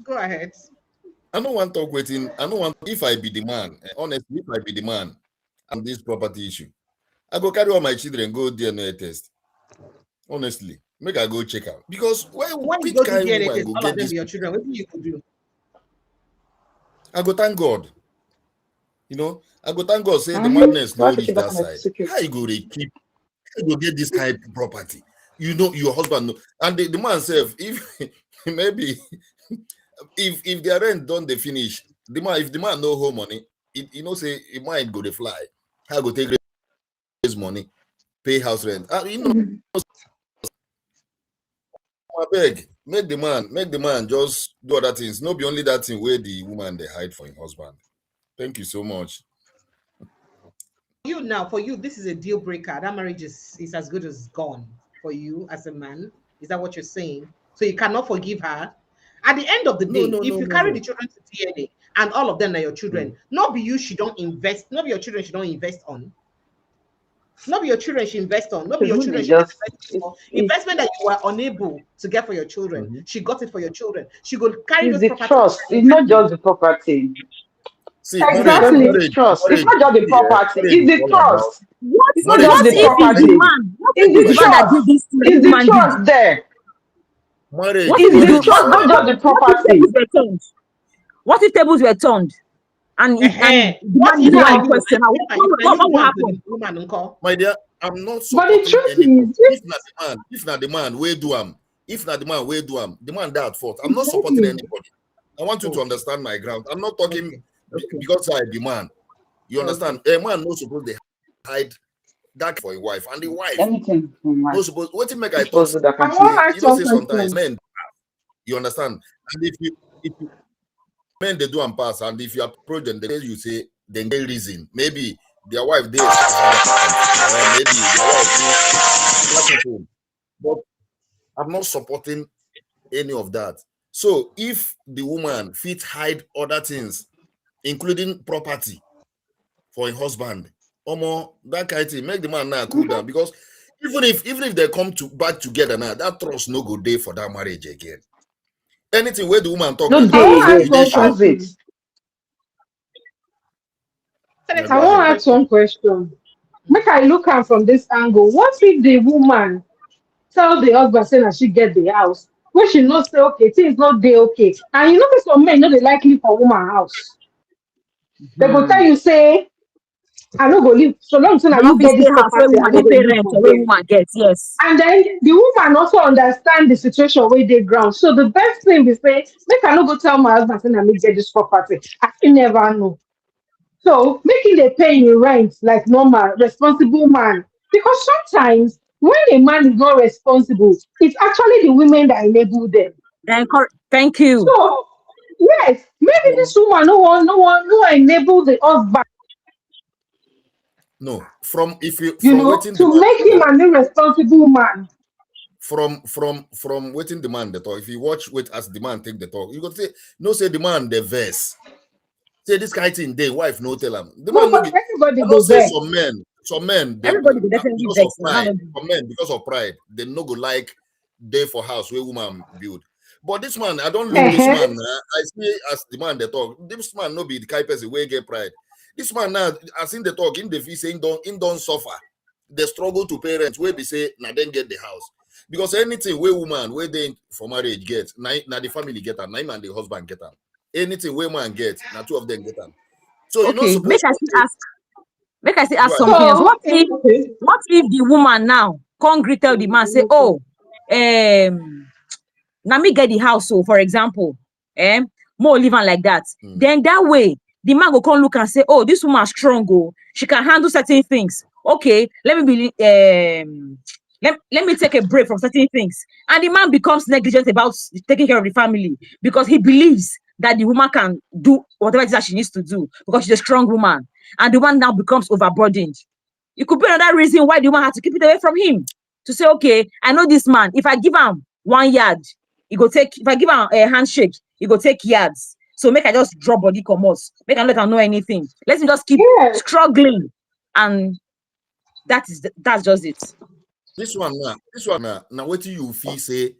Go ahead. I don't want to talk with him. I don't want if I be the man. Honestly, if I be the man on this property issue, I go carry all my children go DNA test. Honestly. Make I go check out because when you go to DNA, all of them be your children. What do you could do? I go thank God. You know, I go thank God. Say the madness no reach that side. How you go to keep? How you go get this kind of property? You know your husband know. And the man says if maybe if their rent don't they finish, the man if the man no home money, you know say it might go to fly. How go take his money, pay house rent. You know. I beg, make the man just do other things. No be only that thing where the woman they hide for her husband. Thank you so much. For you, this is a deal breaker. That marriage is as good as gone for you as a man. Is that what you're saying? So you cannot forgive her. At the end of the day, if you carry the children to DNA and all of them are your children, not be you she don't invest, not be your children she don't invest on. Not be your children she invest on, not be your children she investment that you were unable to get for your children. She got it for your children. She go carry those property. Trust. It's not just the property. See, exactly, it's trust. It's not just the property. It's the trust. It's not just the property. It's the trust. It's the trust there. It's the trust, not just the property. What if tables were turned? And what is one question? What will happen? My dear, I'm not supporting if not the man, where do am? If not the man, where do am? The man that fault. I'm not supporting anybody. I want you to understand my ground. I'm not talking because I be man. You understand? A man not supposed to hide that for a wife, and the wife no supposed. What you make I talk? You know, say sometimes men. You understand? And if you men they do and pass, and if you approach them, they you say then get reason. Maybe their wife did, or maybe their wife did. But I'm not supporting any of that. So if the woman fit hide other things, including property for a husband, or more that kind of thing, make the man now cool down. Because even if they come back together now, that trust no go day for that marriage again. Anything where the woman talk, I want to ask one question. Make I look at from this angle. What if the woman tell the husband saying that she get the house. When she not say okay, things not dey okay. And you know some men know they likely for woman house. They go tell you say, I no go live so long as The you office get pay this house where property, I woman no they go pay live rent for or where there. woman gets, yes. And then the woman also understand the situation where they ground. So the best thing is say, make I no go tell my husband saying I me get this property. I still never know. So making the paying rent like normal, responsible man. Because sometimes when a man is not responsible, it's actually the women that enable them. Thank you. So yes, maybe this woman no enable the husband. No, from if you You from know, waiting to demand make him an irresponsible man. from waiting demand the talk. If you watch wait as demand take the talk, you go say no say demand the verse. Say this kind of thing, they wife no tell him. The man no get. Everybody I go don't say vex. some men they Everybody will definitely because of vex. pride. Some men because of pride, they no go like day for house where woman build. But this man, I don't look this man. I see as the man they talk. This man no be the kind person where get pride. This man now, I seen the talk in the fee saying don't suffer. They struggle to parents where they say now then get the house. Because anything where woman where they for marriage get now the family get her, now him and the husband get her. Anything where man get, now two of them get them. So you're not Okay, supposed to make I still ask right. something else. What if the woman now can't greet tell the man say, oh, now me get the house, so for example, more living like that. Then that way the man go come look and say, oh, this woman strong, oh, she can handle certain things. Okay, let me be let me take a break from certain things. And the man becomes negligent about taking care of the family because he believes that the woman can do whatever it is that she needs to do because she's a strong woman. And the woman now becomes overburdened. It could be another reason why the woman had to keep it away from him. To say, okay, I know this man. If I give him 1 yard, he go take. If I give him a handshake, he go take yards. So make I just drop body commerce. Make I let her know anything. Let him just keep struggling. And that's just it. This one now what do you feel say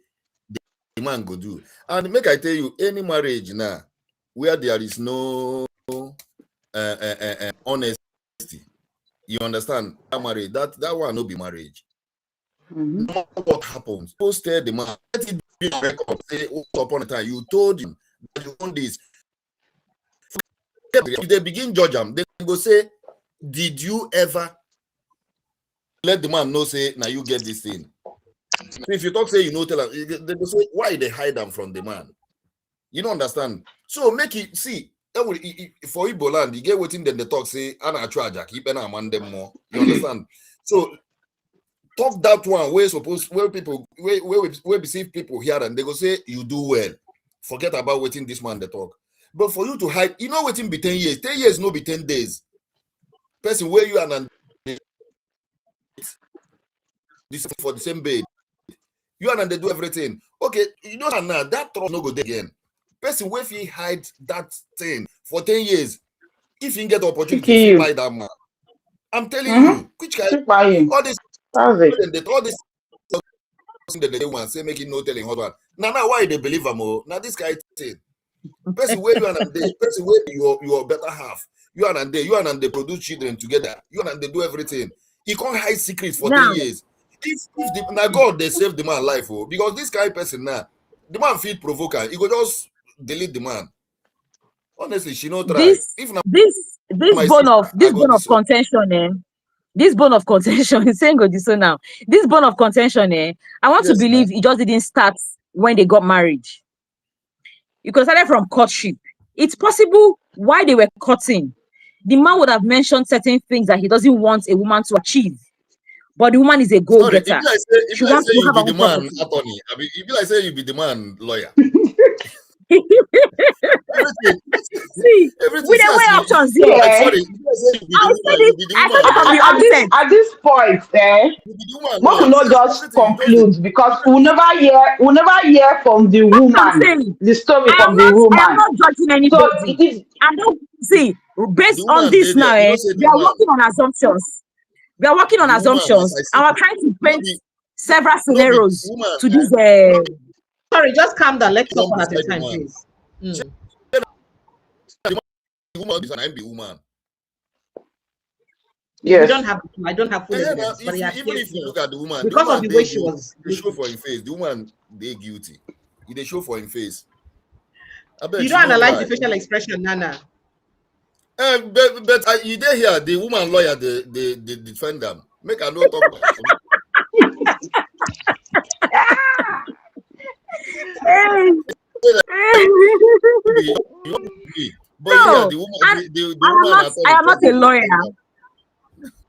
the man go do? And make I tell you, any marriage now where there is no honesty, you understand? That marriage, that one no be marriage. No what happens. Post the man. Let it be a record. Say once upon a time you told him that you want this. If they begin judge him, they go say, did you ever let the man know say now you get this thing? So if you talk say you know tell them, they go say why they hide them from the man. You don't understand. So make it see for Igbo land, you get waiting then the talk say Anna Traja keep and man them more. You understand? So talk that one where suppose where people where receive people here and they go say you do well. Forget about waiting this man the talk. But for you to hide, you know waiting be 10 years. 10 years no be 10 days. Person where you and this for the same bed. You and they do everything. Okay, you know now that trust no go there again. Person where he hide that thing for 10 years, if you get the opportunity to buy that man, I'm telling you, which guy all this all this that they want say making no telling husband. Now why they believe him? Now this guy thing. Person where you and they, person where your better half. You and they produce children together. You and they do everything. He can't hide secrets for 10 years. If now God they save the man life, because this guy person now, the man feel provoker. He go just delete the man. Honestly, she no try. This bone of contention, this bone of contention is saying go this so now. This bone of contention, I want to believe it just didn't start when they got married. It could start from courtship. It's possible while they were courting, the man would have mentioned certain things that he doesn't want a woman to achieve. But the woman is a go-getter. If you like say you be the man attorney, I mean, if you like say you be the man lawyer. everything with the way options here. Like, sorry, at this point, we will not just conclude because we'll never hear from the woman the story from the woman. I am not judging anybody. So I don't see based on this now. We are working on assumptions. We are working on assumptions, and we're trying to paint several scenarios to this. Sorry, just calm down. Let's talk one at a time, please. The woman is an woman. Yes. I don't have full evidence. But even if you look at the woman, because of the way she was, they show for his face. The woman, they guilty. They show for his face. You don't analyze the facial expression, Nana. But you did hear the woman lawyer, the defend them. Make a note of that. I am not a lawyer.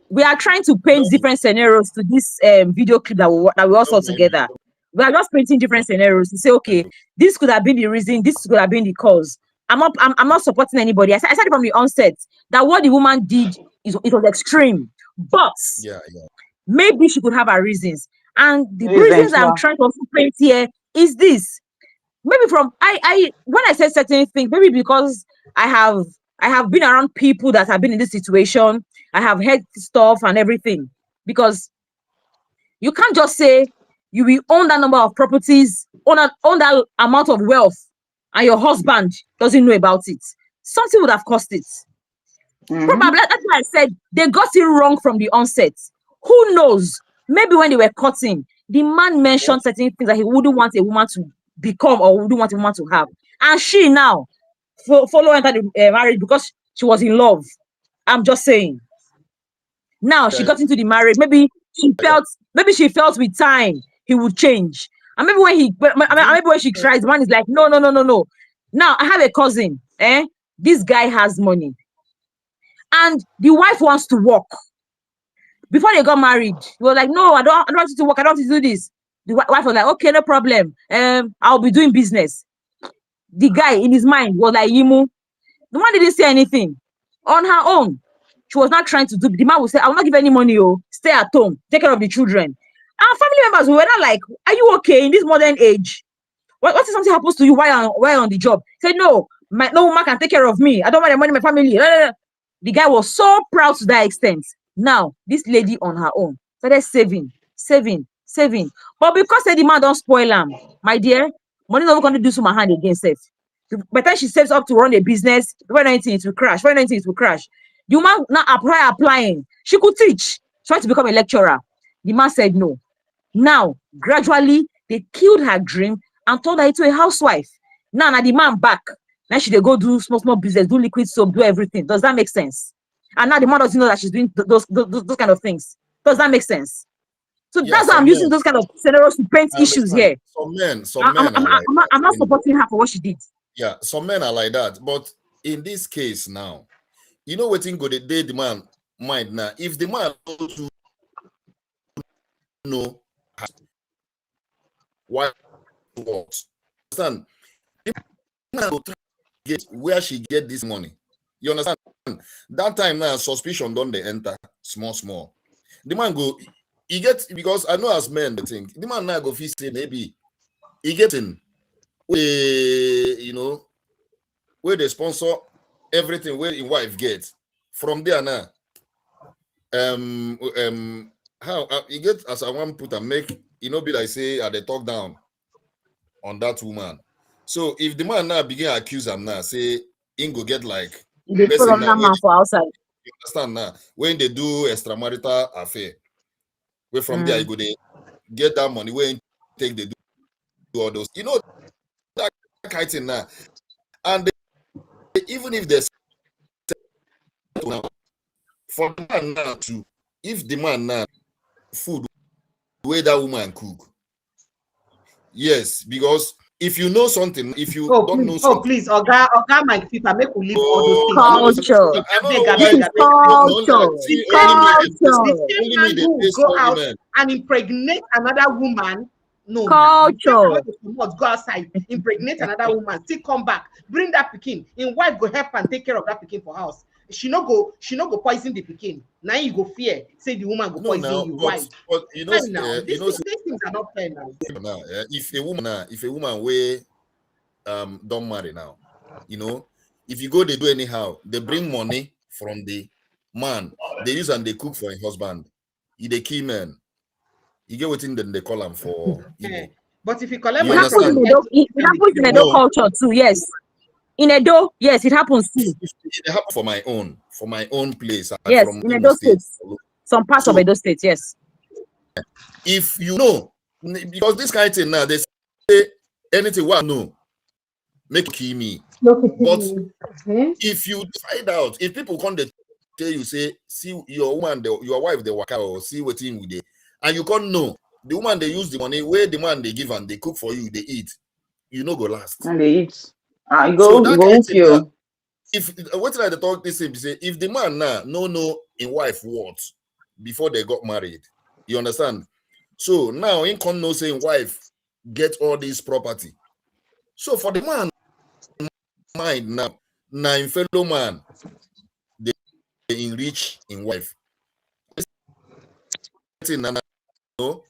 We are trying to paint different scenarios to this video clip that we all saw together. We are just painting different scenarios to say, okay, this could have been the reason, this could have been the cause. I'm not supporting anybody. I said from the onset that what the woman did it was extreme, but maybe she could have her reasons. And the reasons I'm trying to also paint here is this. Maybe from when I say certain things, maybe because I have been around people that have been in this situation. I have heard stuff and everything. Because you can't just say you will own that number of properties, own that amount of wealth, and your husband doesn't know about it. Something would have cost it. Probably that's why I said they got it wrong from the onset. Who knows? Maybe when they were cutting, the man mentioned certain things that he wouldn't want a woman to become or wouldn't want a woman to have. And she now follow entered the marriage because she was in love. I'm just saying. Now she got into the marriage. Maybe she felt with time he would change. And maybe when she tries, the man is like, no. Now I have a cousin. This guy has money. And the wife wants to work. Before they got married, he was like, no, I don't want you to work. I don't want you to do this. The wife was like, okay, no problem. I'll be doing business. The guy in his mind was like, Yimu. The man didn't say anything. On her own, she was not trying to do. The man would say, I will not give any money. Stay at home. Take care of the children. And family members were not like, are you okay in this modern age? What if something happens to you while on the job? He said, no woman can take care of me. I don't want the money in my family. The guy was so proud to that extent. Now, this lady on her own started saving. But because the man don't spoil him, my dear, money not going to do some hand against safe. By the time she saves up to run a business, when anything it will crash. The woman now applying. She could teach, trying to become a lecturer. The man said no. Now, gradually, they killed her dream and turned her into a housewife. Now the man back. Now she they go do small business, do liquid soap, do everything. Does that make sense? And now the man doesn't know that she's doing those kind of things. Does that make sense? So that's why I'm using those kind of scenarios to paint issues here. I'm not supporting her for what she did. Yeah, some men are like that. But in this case now, you know what thing go the man mind now. If the man to know why it works, understand? The man will try to get where she get this money. You understand? That time now, suspicion don't they enter small. The man go, he gets, because I know as men, they think the man now go say maybe he getting where they sponsor everything where his wife gets. From there now, how you get as I want put and make be like say they talk down on that woman. So if the man now begin accuse him now, say he go get like they put on that man for outside. You understand now? When they do extramarital affair, where from there you go they get that money when take they do all those. That kind of thing now. And even if there's for the man now to, if the man now food the way that woman cook, yes, because if you know something, if you don't know something, please, Oga Mike Pipa, make we leave all those things. Culture. Go out and impregnate another woman. No, culture. Go outside, impregnate another woman, still come back, bring that pikin. In wife go help and take care of that pikin for house. She no go poison the pikin. Now you go fear, say the woman go poison you. Why? But these things are not fair now. If a woman way don't marry now, if you go they do anyhow, they bring money from the man, they use and they cook for a husband. He the key man. You get what in them they call them for. But if you collect it happens in Edo culture too, yes. In Edo, yes, it happens too. It happened for my own for my own place. Yes, from in Edo State. Some parts of Edo State, yes. If you know, because this kind of thing now, they say anything what no, make kill me. But if you find out, if people come to tell you, say, see your woman, your wife, they work out, or see what thing with it, and you can't know, the woman they use the money, where the man they give and they cook for you, they eat, you know go last. And they eat. I So go, that go kind of thing, you. if what did I talk this thing, say, if the man now no in wife what before they got married, you understand? So now in con no saying wife get all this property. So for the man mind now in fellow man they enrich in wife. No,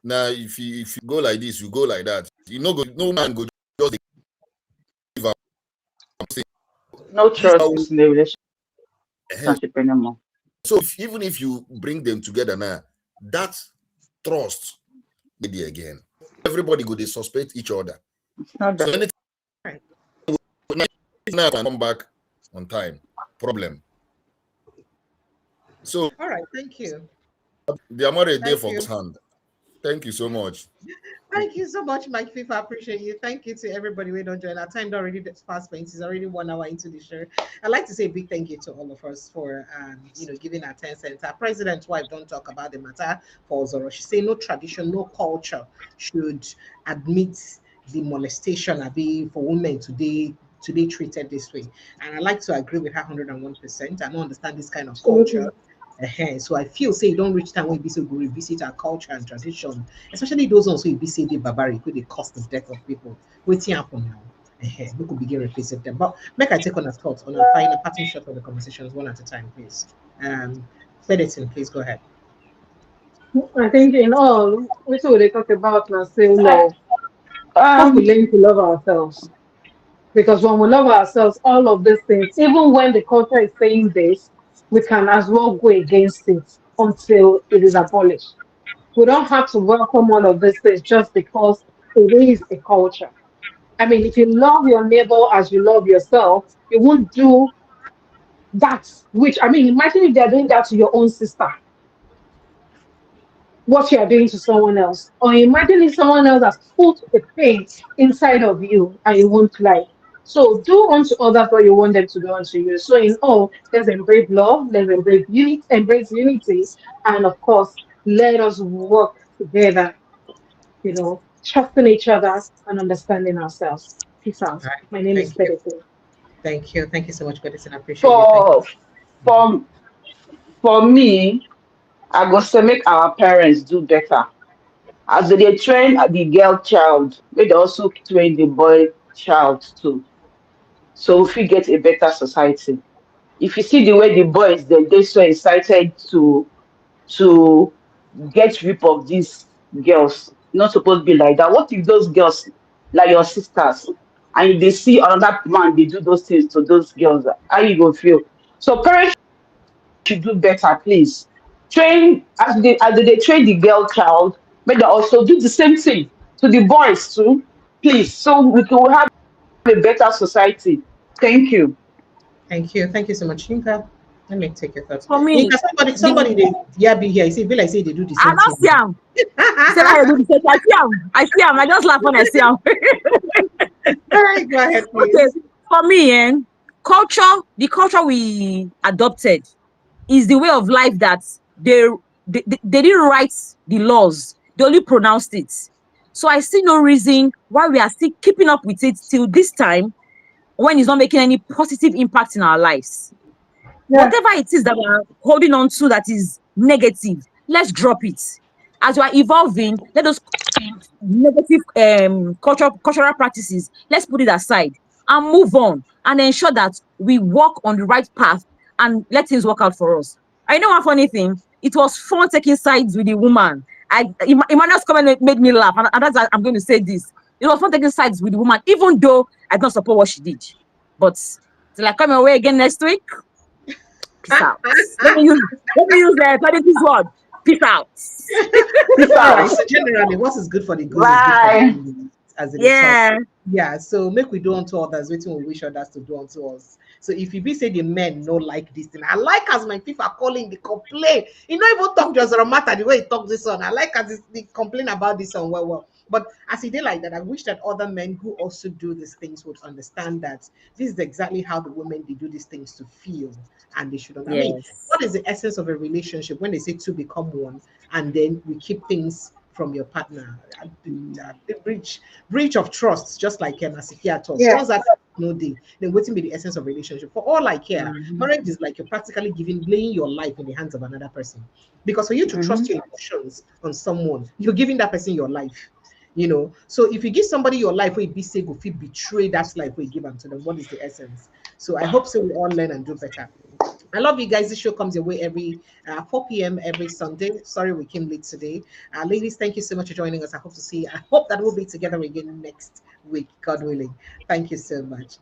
now if you go like this, you go like that. You know, no man go just give up. No trust in the relationship anymore. So even if you bring them together now, that trust maybe again. Everybody go they suspect each other. So anything now can come back on time. Problem. So all right, thank you. They are married there for hand. Thank you so much. Thank you so much, Mike Fifa. I appreciate you. Thank you to everybody we don't join. Our time already fast spent. It's already 1 hour into the show. I'd like to say a big thank you to all of us for giving our 10 cents. Our president's wife don't talk about the matter for Ozoro. She say no tradition, no culture should admit the molestation for women today treated this way. And I like to agree with her 101%. I don't understand this kind of culture. So I feel say don't reach time when we go revisit our culture and tradition, especially those ones who be say they barbaric, who they cause the death of people. Waiting happen now. We could begin replacing them. But make I take on a thought on a final parting shot of the conversations one at a time, please. Federitin, please go ahead. I think in all, we talk about now saying love. We learn to love ourselves. Because when we love ourselves, all of these things, even when the culture is saying this, we can as well go against it until it is abolished. We don't have to welcome all of these things just because it is a culture. I mean, if you love your neighbor as you love yourself, you won't do that. Which, I mean, imagine if they're doing that to your own sister, what you are doing to someone else. Or imagine if someone else has put a pain inside of you and you won't like. So do unto others what you want them to do unto you. So in all, let's embrace love, let's embrace unity, and of course, let us work together, trusting each other and understanding ourselves. Peace out. Right. My name is Federitin. Thank you. Thank you so much, Federitin. I appreciate you. For me, I go say make our parents do better. As they train the girl child, they also train the boy child too. So if we get a better society. If you see the way the boys they're so excited to get rid of these girls, not supposed to be like that. What if those girls like your sisters and they see another man they do those things to those girls? How you gonna feel? So parents should do better, please. Train as they train the girl child, but they also do the same thing to the boys too, please. So we can have a better society. Thank you. Thank you. Thank you so much, Yinka. Let me take your thoughts. For me, somebody they be here. You feel like say they do the I same don't see thing. him. Say I do the same. I see him. I just laugh when I see him. All right, go ahead, please. Okay. For me, the culture we adopted is the way of life that they didn't write the laws. They only pronounced it. So I see no reason why we are still keeping up with it till this time when it's not making any positive impact in our lives. Yeah. Whatever it is that we're holding on to that is negative, let's drop it. As we are evolving, let us negative cultural practices, let's put it aside and move on and ensure that we walk on the right path and let things work out for us. I know one funny thing. It was fun taking sides with the woman. Emmanuel's comment made me laugh, and that's why I'm going to say this. It was fun taking sides with the woman, even though I don't support what she did. But till I come away again next week, peace out. Let me use this word. Peace out. Peace out. Right, so generally, what is good for the good is good for the as it is. Yeah. So make we do unto others, waiting we wish others to do unto us. So if you be say the men no like this thing, I like as my people are calling the complain. You know, even talk just a matter the way he talk this on. I like as they complain about this on well. But as he did like that, I wish that other men who also do these things would understand that this is exactly how the women they do these things to feel, and they shouldn't. I mean, what is the essence of a relationship when they say two become one, and then we keep things from your partner? The breach of trust, just like Masikia talks. Yeah. Once that no day, then waiting be the essence of relationship. For all I care, marriage is like you're practically laying your life in the hands of another person. Because for you to trust your emotions on someone, you're giving that person your life. You know, so if you give somebody your life where you be safe, if you betray that life where you give them to them, what is the essence? So I hope so we all learn and do better. I love you guys. This show comes your way every 4 p.m. every Sunday. Sorry we came late today. Ladies, thank you so much for joining us. I hope that we'll be together again next week, God willing. Thank you so much.